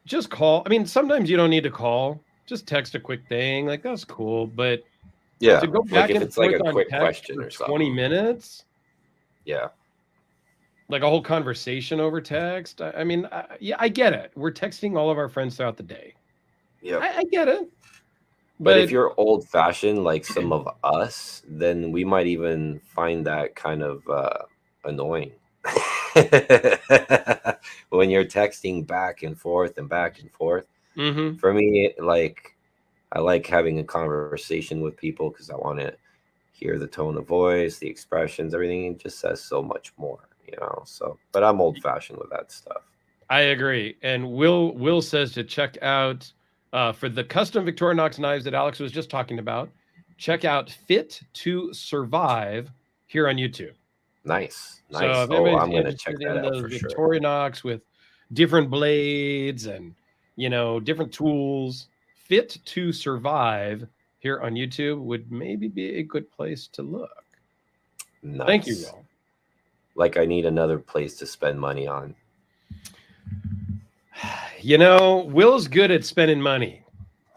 S1: just call. I mean, sometimes you don't need to call. Just text a quick thing, like that's cool. But to
S2: Yeah.
S1: go
S2: Like
S1: back
S2: if
S1: and
S2: it's like
S1: forth
S2: a
S1: on
S2: quick
S1: text
S2: question
S1: for
S2: or
S1: 20
S2: something.
S1: minutes,
S2: Yeah.
S1: like a whole conversation over text. I mean, yeah, I get it. We're texting all of our friends throughout the day.
S2: Yep.
S1: I get it,
S2: But if
S1: but
S2: you're old fashioned like some of us, then we might even find that kind of annoying. When you're texting back and forth and back and forth.
S1: mm-hmm.
S2: For me, like I like having a conversation with people because I want to hear the tone of voice, the expressions, everything. It just says so much more. So, but I'm old fashioned with that stuff.
S1: I agree. And Will says to check out for the custom Victorinox knives that Alex was just talking about. Check out Fit to Survive here on YouTube.
S2: Nice,
S1: So
S2: nice.
S1: if
S2: Oh,
S1: anybody's
S2: I'm gonna check
S1: interested
S2: that
S1: in
S2: out
S1: the
S2: for sure.
S1: Victorinox with different blades and different tools, Fit to Survive here on YouTube would maybe be a good place to look. Thank you,
S2: Nice.
S1: Will.
S2: Like I need another place to spend money on.
S1: Will's good at spending money.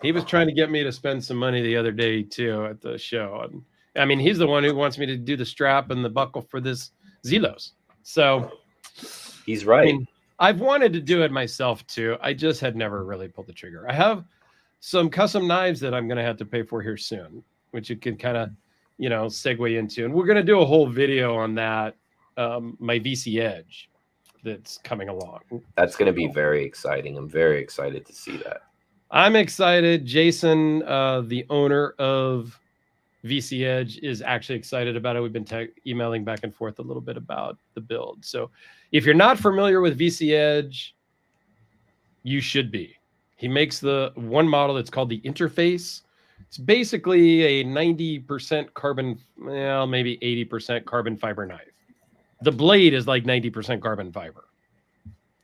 S1: He was trying to get me to spend some money the other day too at the show. And I mean, he's the one who wants me to do the strap and the buckle for this Zelos. So,
S2: He's
S1: I
S2: right.
S1: mean, I've wanted to do it myself too. I just had never really pulled the trigger. I have some custom knives that I'm going to have to pay for here soon, which you can kind of, segue into. And we're going to do a whole video on that, my VC Edge that's coming along.
S2: That's
S1: So
S2: going to be very exciting. I'm very excited to see that.
S1: I'm excited. Jason, the owner of VC Edge, is actually excited about it. We've been emailing back and forth a little bit about the build. So if you're not familiar with VC Edge, you should be. He makes the one model that's called the Interface. It's basically a 90% carbon, well, maybe 80% carbon fiber knife. The blade is like 90% carbon fiber.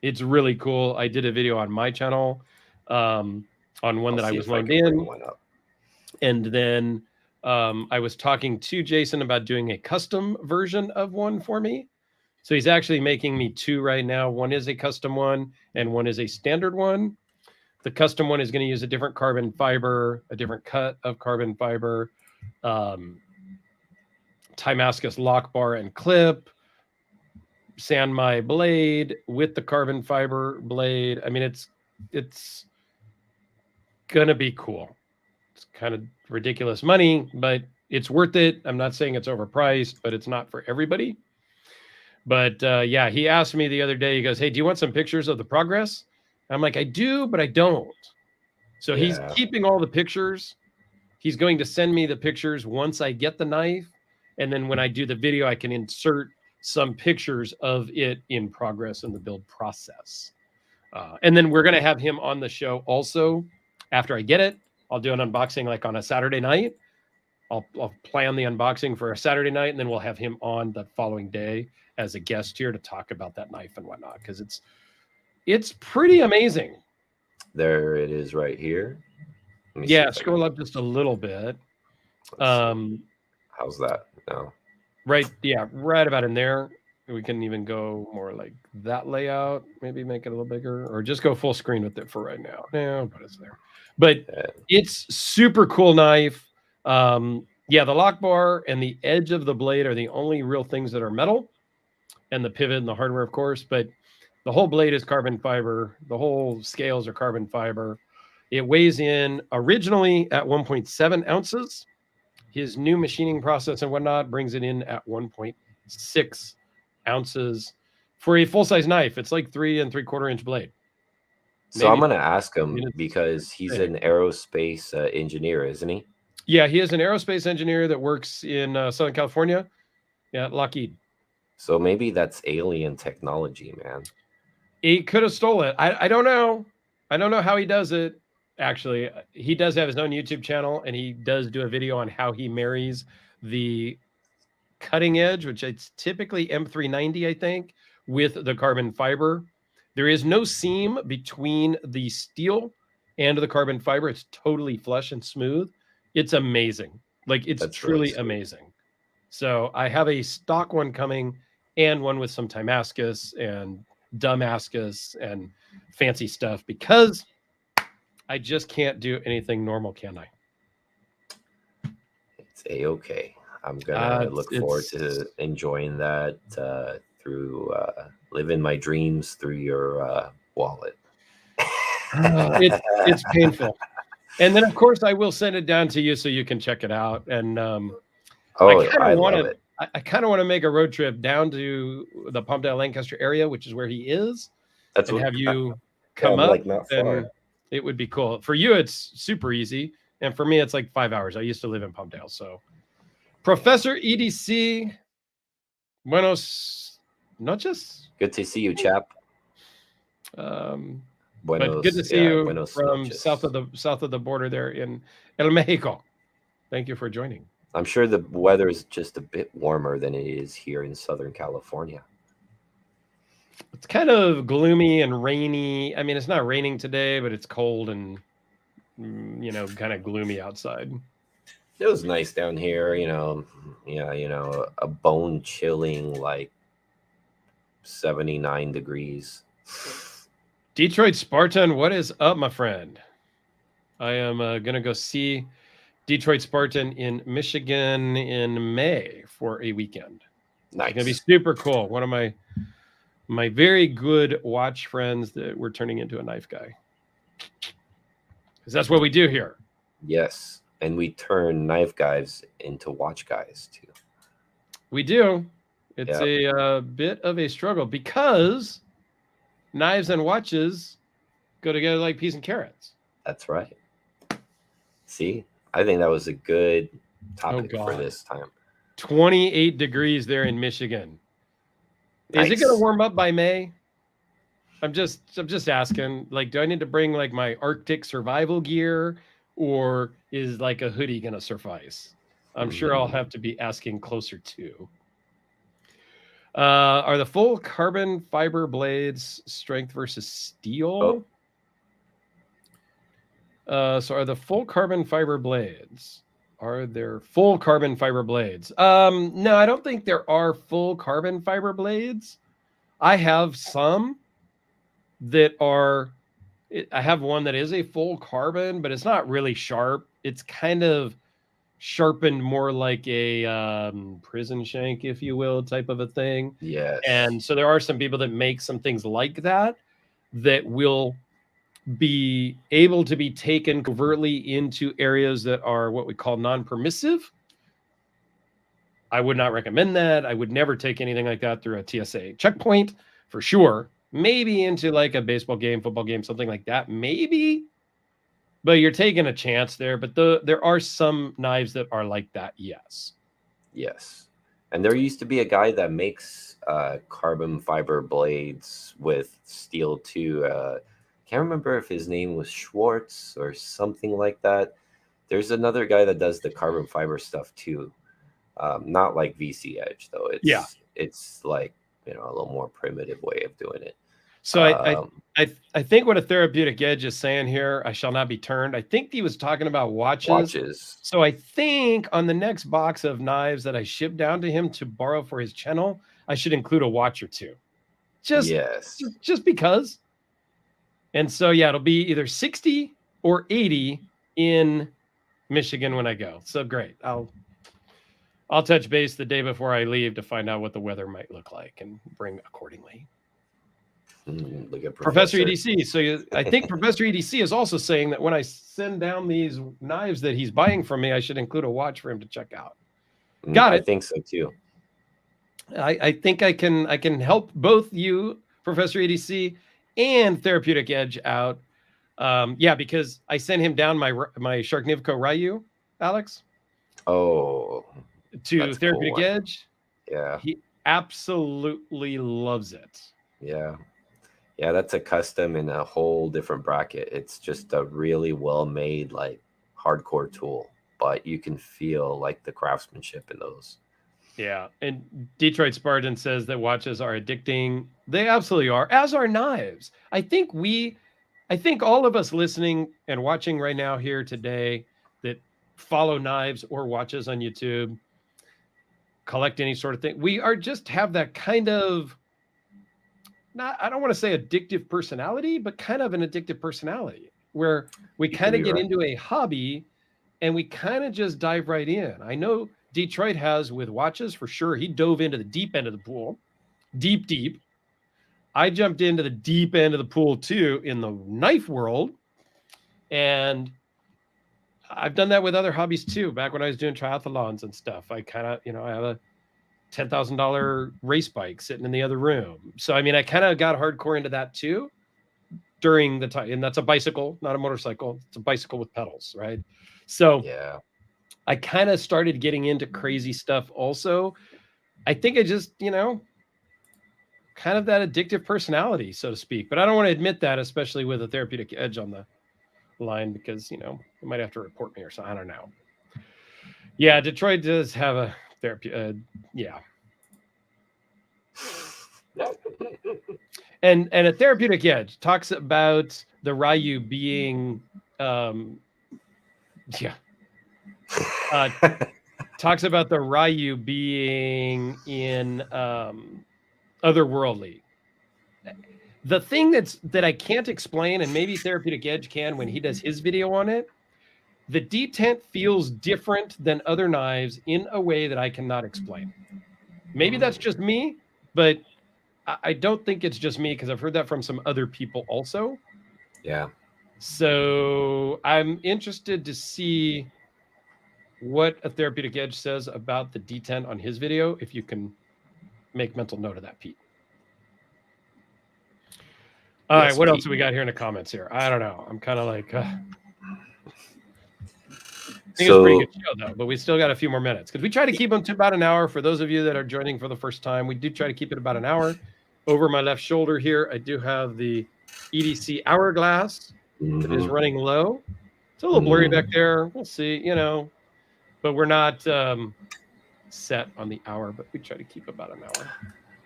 S1: It's really cool. I did a video on my channel on one
S2: I'll
S1: that I
S2: see
S1: was
S2: if I
S1: loaned
S2: can bring
S1: in.
S2: one up.
S1: And then I was talking to Jason about doing a custom version of one for me. So he's actually making me two right now. One is a custom one and one is a standard one. The custom one is going to use a different carbon fiber, a different cut of carbon fiber, Timascus lock bar and clip, sand my blade with the carbon fiber blade. I mean, it's gonna be cool. It's kind of ridiculous money, but it's worth it. I'm not saying it's overpriced, but it's not for everybody. But yeah, he asked me the other day, he goes, "Hey, do you want some pictures of the progress?" I'm like, "I do, but I don't." So he's keeping all the pictures. He's going to send me the pictures once I get the knife. And then when I do the video, I can insert some pictures of it in progress in the build process. And then we're going to have him on the show also after I get it. I'll do an unboxing like on a Saturday night. I'll plan the unboxing for a Saturday night, and then we'll have him on the following day as a guest here to talk about that knife and whatnot, because it's pretty amazing.
S2: There it is right here.
S1: Yeah, scroll up just a little bit.
S2: How's that now?
S1: Right, yeah, right about in there. We can even go more like that layout, maybe make it a little bigger, or just go full screen with it for right now. Yeah, but it's there. But it's super cool knife. Yeah, the lock bar and the edge of the blade are the only real things that are metal, and the pivot and the hardware, of course. But the whole blade is carbon fiber. The whole scales are carbon fiber. It weighs in originally at 1.7 ounces. His new machining process and whatnot brings it in at 1.6 ounces for a full-size knife. It's like 3 3/4 inch blade.
S2: So I'm going to ask him because he's an aerospace engineer, isn't he?
S1: Yeah, he is an aerospace engineer that works in Southern California. Yeah, Lockheed.
S2: So maybe that's alien technology, man.
S1: He could have stole it. I don't know. I don't know how he does it. Actually, he does have his own YouTube channel, and he does do a video on how he marries the cutting edge, which it's typically M390, I think, with the carbon fiber. There is no seam between the steel and the carbon fiber. It's totally flush and smooth. It's amazing. Like, it's truly amazing. So I have a stock one coming and one with some Timascus and Damascus and fancy stuff, because I just can't do anything normal, can I?
S2: It's a-okay. I'm gonna look forward to enjoying that through living my dreams through your wallet.
S1: It's painful. And then, of course, I will send it down to you so you can check it out. And I kind of want to make a road trip down to the Palmdale, Lancaster area, which is where he is.
S2: That's
S1: and have you come up.
S2: Like not far.
S1: It would be cool. For you, it's super easy. And for me, it's like 5 hours. I used to live in Palmdale. So Professor EDC, buenos noches.
S2: Good to see you, chap.
S1: But good to see you from south of the border there in El Mexico. Thank you for joining.
S2: I'm sure the weather is just a bit warmer than it is here in Southern California.
S1: It's kind of gloomy and rainy. I mean, it's not raining today, but it's cold and, kind of gloomy outside.
S2: It was nice down here, a bone chilling like 79 degrees.
S1: Detroit Spartan, what is up, my friend? I am going to go see Detroit Spartan in Michigan in May for a weekend.
S2: Nice.
S1: It's going to be super cool. One of my very good watch friends that we're turning into a knife guy. Because that's what we do here.
S2: Yes. And we turn knife guys into watch guys too.
S1: We do. It's a bit of a struggle because knives and watches go together like peas and carrots.
S2: That's right. See, I think that was a good topic for this time.
S1: 28 degrees there in Michigan. Is it going to warm up by May? I'm just asking. Like, do I need to bring like my Arctic survival gear, or is like a hoodie going to suffice? I'm sure I'll have to be asking closer to. Are the full carbon fiber blades strength versus steel? So are the full carbon fiber blades? Are there full carbon fiber blades? No, I don't think there are full carbon fiber blades. I have some that are. I have one that is a full carbon, but it's not really sharp. It's kind of sharpened more like a prison shank, if you will, type of a thing.
S2: Yes.
S1: And so there are some people that make some things like that will be able to be taken covertly into areas that are what we call non-permissive. I would not recommend that. I would never take anything like that through a TSA checkpoint for sure. Maybe into like a baseball game, football game, something like that. Maybe. But you're taking a chance there. But there are some knives that are like that, yes.
S2: Yes. And there used to be a guy that makes carbon fiber blades with steel too. Can't remember if his name was Schwartz or something like that. There's another guy that does the carbon fiber stuff too. Not like VC Edge though. It's like, a little more primitive way of doing it.
S1: So I think what a therapeutic edge is saying here, I shall not be turned. I think he was talking about watches. So I think on the next box of knives that I ship down to him to borrow for his channel, I should include a watch or two. Just because. And so, yeah, it'll be either 60 or 80 in Michigan when I go. So great. I'll touch base the day before I leave to find out what the weather might look like and bring accordingly.
S2: Look at
S1: Professor EDC. So I think Professor EDC is also saying that when I send down these knives that he's buying from me, I should include a watch for him to check out. Got it.
S2: I think so too.
S1: I think I can help both you, Professor EDC, and Therapeutic Edge out. Because I sent him down my Sharknivko Ryu, Alex.
S2: Oh,
S1: to Therapeutic Edge.
S2: Yeah.
S1: He absolutely loves it.
S2: Yeah. Yeah, that's a custom in a whole different bracket. It's just a really well-made, like, hardcore tool, but you can feel like the craftsmanship in those.
S1: Yeah, and Detroit Spartan says that watches are addicting. They absolutely are, as are knives. I think all of us listening and watching right now here today that follow knives or watches on YouTube, collect any sort of thing, we are just have that kind of, I don't want to say addictive personality, but kind of an addictive personality where we kind of get into a hobby and we kind of just dive right in. I know Detroit has with watches for sure. He dove into the deep end of the pool, deep. I jumped into the deep end of the pool too in the knife world. And I've done that with other hobbies too. Back when I was doing triathlons and stuff, I kind of, I have a $10,000 race bike sitting in the other room. So, I mean, I kind of got hardcore into that too during the time. And that's a bicycle, not a motorcycle. It's a bicycle with pedals, right? So
S2: yeah,
S1: I kind of started getting into crazy stuff also. I think I just, kind of that addictive personality, so to speak. But I don't want to admit that, especially with a Therapeutic Edge on the line, because, you might have to report me or something. I don't know. Yeah, Detroit does have a therapy. Yeah. And a Therapeutic Edge talks about the Ryu being, talks about the Ryu being in otherworldly. The thing that I can't explain, and maybe Therapeutic Edge can when he does his video on it, the detent feels different than other knives in a way that I cannot explain. Maybe that's just me, but I don't think it's just me because I've heard that from some other people also.
S2: Yeah.
S1: So I'm interested to see what a Therapeutic Edge says about the detent on his video, if you can make mental note of that, Pete. All right, what else do we got here in the comments here? I don't know. I'm kind of like, I think it's a pretty good show, though, but we still got a few more minutes because we try to keep them to about an hour. For those of you that are joining for the first time, we do try to keep it about an hour. Over my left shoulder here, I do have the EDC hourglass that is running low. It's a little blurry back there. We'll see, but we're not set on the hour, but we try to keep about an hour.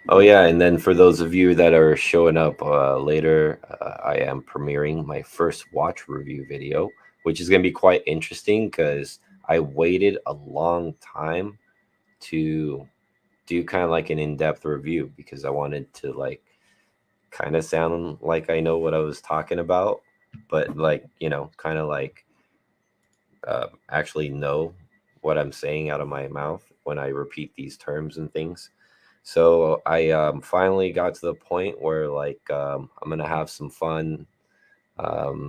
S2: Oh yeah, and then for those of you that are showing up later, I am premiering my first watch review video, which is going to be quite interesting because I waited a long time to do kind of like an in-depth review because I wanted to like kind of sound like I know what I was talking about, but like, kind of like actually know what I'm saying out of my mouth when I repeat these terms and things. So I finally got to the point where like I'm gonna have some fun,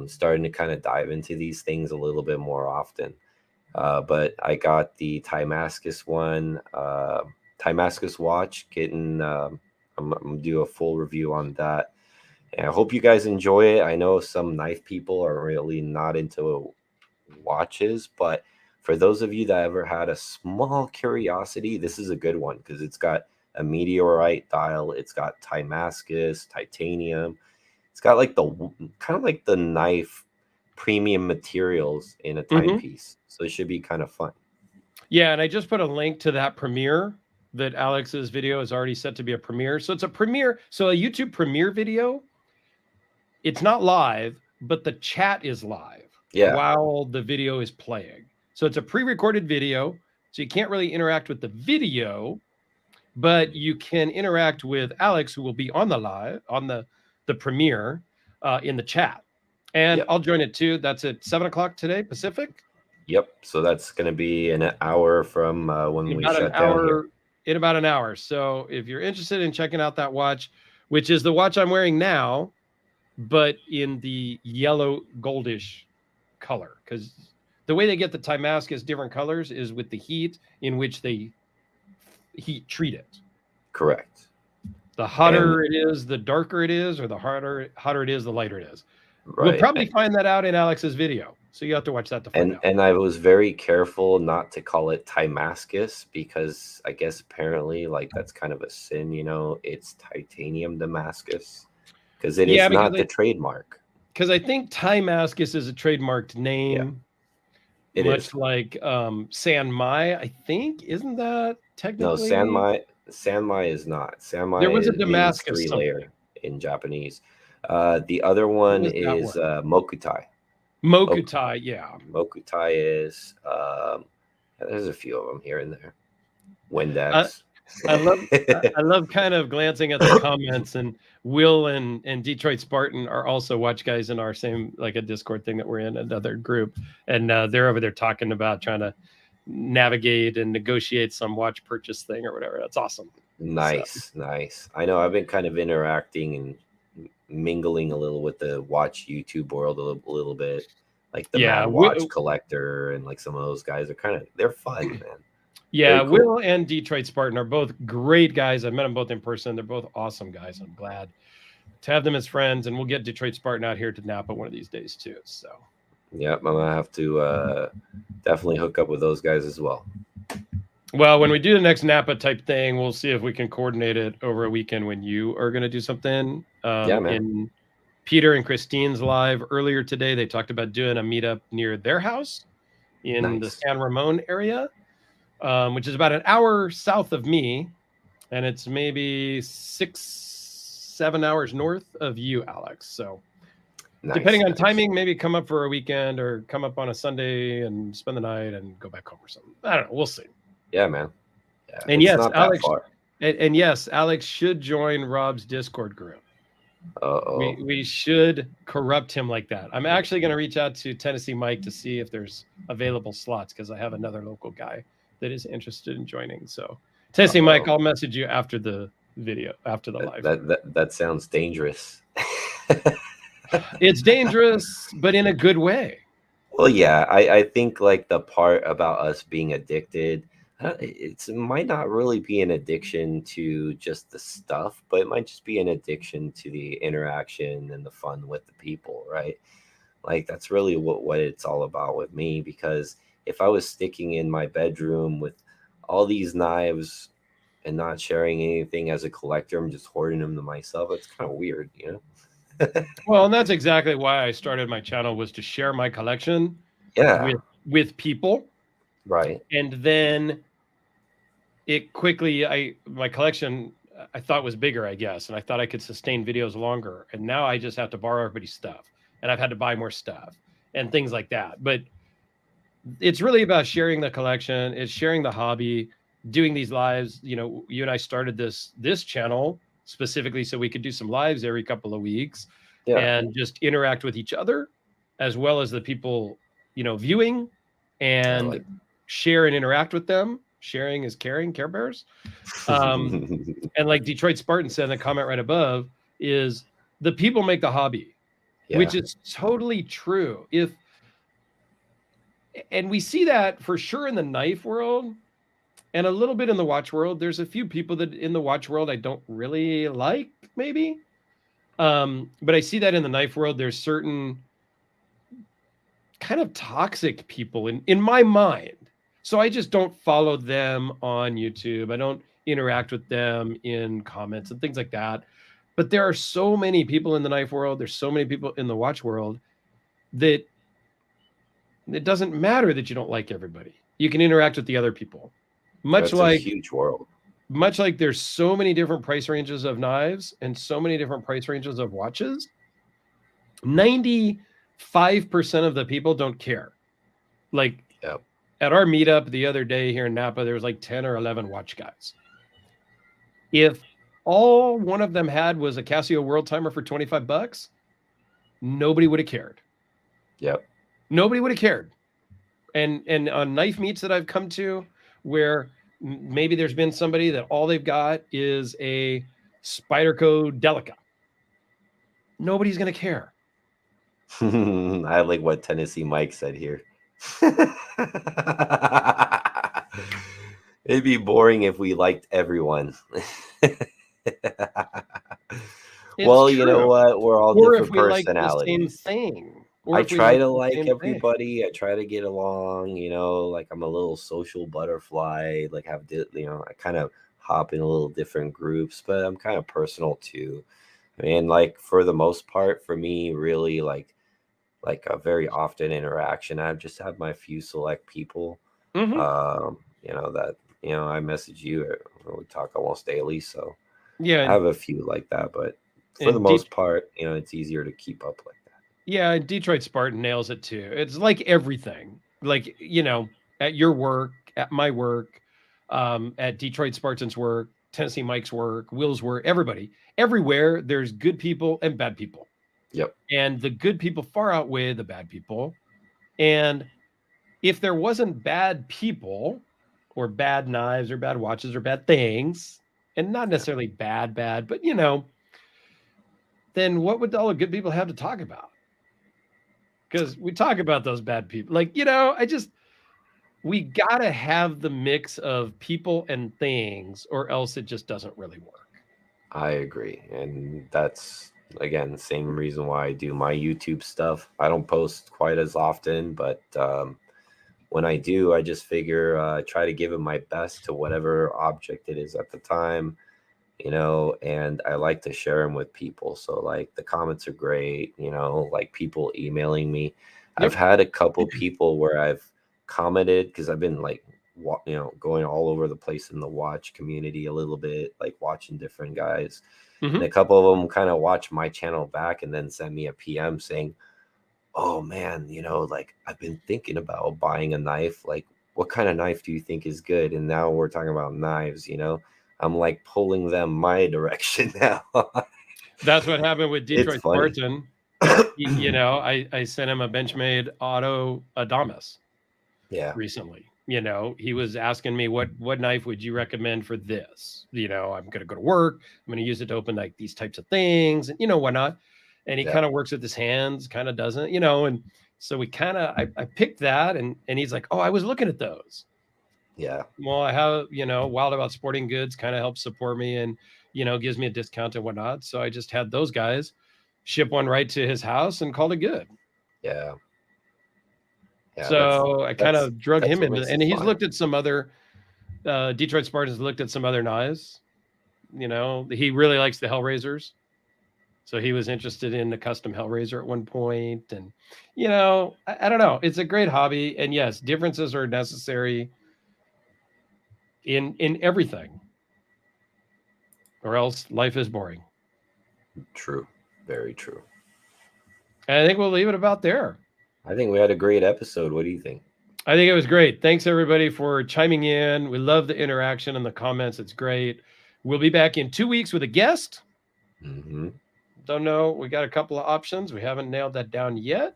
S2: starting to kind of dive into these things a little bit more often. But I got the Timascus one, Timascus watch. I'm gonna do a full review on that. And I hope you guys enjoy it. I know some knife people are really not into watches, but for those of you that ever had a small curiosity, this is a good one because it's got a meteorite dial, it's got Timascus, titanium, it's got like the kind of like the knife premium materials in a timepiece. So it should be kind of fun.
S1: Yeah, and I just put a link to that premiere that Alex's video is already set to be a premiere. So it's a premiere. So a YouTube premiere video, it's not live, but the chat is live while the video is playing. So it's a pre-recorded video. So you can't really interact with the video, but you can interact with Alex, who will be on the live, on the premiere in the chat. And I'll join it too. That's at 7:00 today, Pacific.
S2: Yep. So that's going to be in an hour from when we shut down here.
S1: In about an hour. So if you're interested in checking out that watch, which is the watch I'm wearing now, but in the yellow goldish color, because the way they get the Timascus different colors is with the heat in which they heat treat it.
S2: Correct.
S1: The hotter it is, the darker it is, or the hotter it is, the lighter it is. Right. We'll probably find that out in Alex's video. So you have to watch that to find out.
S2: And I was very careful not to call it Timascus because I guess apparently like that's kind of a sin, it's titanium Damascus because it is not the trademark.
S1: Because I think Timascus is a trademarked name.
S2: Yeah.
S1: Much is. Like San Mai, I think. Isn't that technically?
S2: No, San Mai is not. San Mai
S1: there was a Damascus
S2: three-layer in Japanese. The other one is Mokutai.
S1: Mokutai, yeah.
S2: Mokutai is there's a few of them here and there. Windex.
S1: I love kind of glancing at the comments, and Will and Detroit Spartan are also watch guys in our same like a Discord thing that we're in, another group, and they're over there talking about trying to navigate and negotiate some watch purchase thing or whatever. That's awesome.
S2: Nice. I know I've been kind of interacting and mingling a little with the watch YouTube world a little bit, like the Mad Watch Collector and like some of those guys are they're fun, man.
S1: Yeah, cool. Will and Detroit Spartan are both great guys. I met them both in person. They're both awesome guys. I'm glad to have them as friends, and we'll get Detroit Spartan out here to Napa one of these days too. So,
S2: yep, I'm gonna have to definitely hook up with those guys as well.
S1: Well, when we do the next Napa type thing, we'll see if we can coordinate it over a weekend when you are going to do something.
S2: Yeah, man.
S1: In Peter and Christine's live earlier today, they talked about doing a meetup near their house in the San Ramon area, which is about an hour south of me, and it's maybe 6-7 hours north of you, Alex. So depending on timing, maybe come up for a weekend or come up on a Sunday and spend the night and go back home or something. I don't know. We'll see.
S2: Yeah, man. Yeah,
S1: and yes, Alex. And yes, Alex should join Rob's Discord group. We should corrupt him like that. I'm actually going to reach out to Tennessee Mike to see if there's available slots because I have another local guy that is interested in joining. So, Tennessee Mike, I'll message you after the video, after the live.
S2: That sounds dangerous.
S1: It's dangerous, but in a good way.
S2: Well, yeah, I think like the part about us being addicted, it might not really be an addiction to just the stuff, but it might just be an addiction to the interaction and the fun with the people, right? Like that's really what it's all about with me, because if I was sticking in my bedroom with all these knives and not sharing anything as a collector, I'm just hoarding them to myself. It's kind of weird,
S1: Well, and that's exactly why I started my channel, was to share my collection with people.
S2: Right.
S1: And then it quickly, my collection I thought was bigger, I guess, and I thought I could sustain videos longer. And now I just have to borrow everybody's stuff, and I've had to buy more stuff and things like that. But it's really about sharing the collection. It's sharing the hobby, doing these lives. You know, you and I started this channel specifically so we could do some lives every couple of weeks and just interact with each other as well as the people, you know, viewing, and share and interact with them. Sharing is caring, Care Bears. And like Detroit Spartan said in the comment right above, is the people make the hobby, which is totally true. And we see that for sure in the knife world and a little bit in the watch world. There's a few people that in the watch world I don't really like, maybe. But I see that in the knife world. There's certain kind of toxic people in my mind. So I just don't follow them on YouTube. I don't interact with them in comments and things like that. But there are so many people in the knife world. There's so many people in the watch world that it doesn't matter that you don't like everybody. You can interact with the other people.
S2: That's like a huge world.
S1: Much like there's so many different price ranges of knives and so many different price ranges of watches, 95% of the people don't care. Like at our meetup the other day here in Napa, there was like 10 or 11 watch guys. If all one of them had was a Casio World Timer for $25, nobody would have cared. Nobody would have cared. And on knife meets that I've come to where maybe there's been somebody that all they've got is a Spyderco Delica. Nobody's going to care.
S2: I like what Tennessee Mike said here. It'd be boring if we liked everyone. Well, true. You know what? We're all different personalities.
S1: Like the same thing.
S2: I try to like everybody. I try to get along, you know, like I'm a little social butterfly, like you know, I kind of hop in a little different groups, but I'm kind of personal too. And like for the most part, for me, really like a very often interaction. I just have my few select people, you know, that, you know, I message you, we talk almost daily. So yeah, I have a few like that, but for the most part, you know, it's easier to keep up like that.
S1: Yeah, Detroit Spartan nails it too. It's like everything, like, you know, at your work, at my work, at Detroit Spartan's work, Tennessee Mike's work, Will's work, everybody, everywhere, there's good people and bad people. And the good people far outweigh the bad people. And if there wasn't bad people or bad knives or bad watches or bad things, and not necessarily bad, but, you know, then what would all the good people have to talk about? Because we talk about those bad people. Like, you know, we got to have the mix of people and things, or else it just doesn't really work.
S2: I agree. And that's, again, the same reason why I do my YouTube stuff. I don't post quite as often, but when I do, I just figure try to give it my best to whatever object it is at the time, you know, and I like to share them with people. So like the comments are great, you know, like people emailing me. I've had a couple people where I've commented because I've been like, you know, going all over the place in the watch community a little bit, like watching different guys. And a couple of them kind of watch my channel back and then send me a PM saying, oh man, you know, like I've been thinking about buying a knife. Like, what kind of knife do you think is good? And now we're talking about knives, you know. I'm like pulling them my direction now.
S1: That's what happened with Detroit Spartan. You know, I sent him a Benchmade Auto Adamas. Recently. You know, he was asking me what knife would you recommend for this? You know, I'm going to go to work. I'm going to use it to open like these types of things and, you know, whatnot. And he kind of works with his hands, kind of doesn't, you know. And so we kind of, I picked that and he's like, oh, I was looking at those. Well, I have, you know, Wild About Sporting Goods kind of helps support me and, you know, gives me a discount and whatnot. So I just had those guys ship one right to his house and called it good. So I kind of drug him into it. And he's looked at some other, Detroit Spartans looked at some other knives. You know, he really likes the Hellraisers. So he was interested in the custom Hellraiser at one point. And, you know, I don't know. It's a great hobby. And yes, differences are necessary in everything. or else life is boring.
S2: True. Very true.
S1: And I think we'll leave it about there.
S2: I think we had a great episode. What do you think?
S1: I think it was great. Thanks everybody for chiming in. We love the interaction and the comments. It's great. We'll be back in 2 weeks with a guest.
S2: Mm-hmm.
S1: Don't know. We got a couple of options. We haven't nailed that down yet,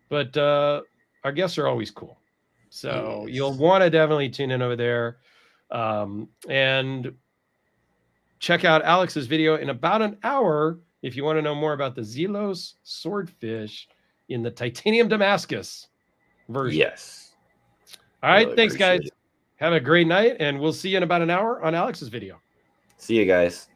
S1: but our guests are always cool. So
S2: Yes.
S1: you'll want to definitely tune in over there. And check out Alex's video in about an hour if you want to know more about the Zelos swordfish in the titanium Damascus version.
S2: Yes.
S1: All right.
S2: Really
S1: Thanks, guys.
S2: appreciate it.
S1: Have a great night, and we'll see you in about an hour on Alex's video.
S2: See you guys.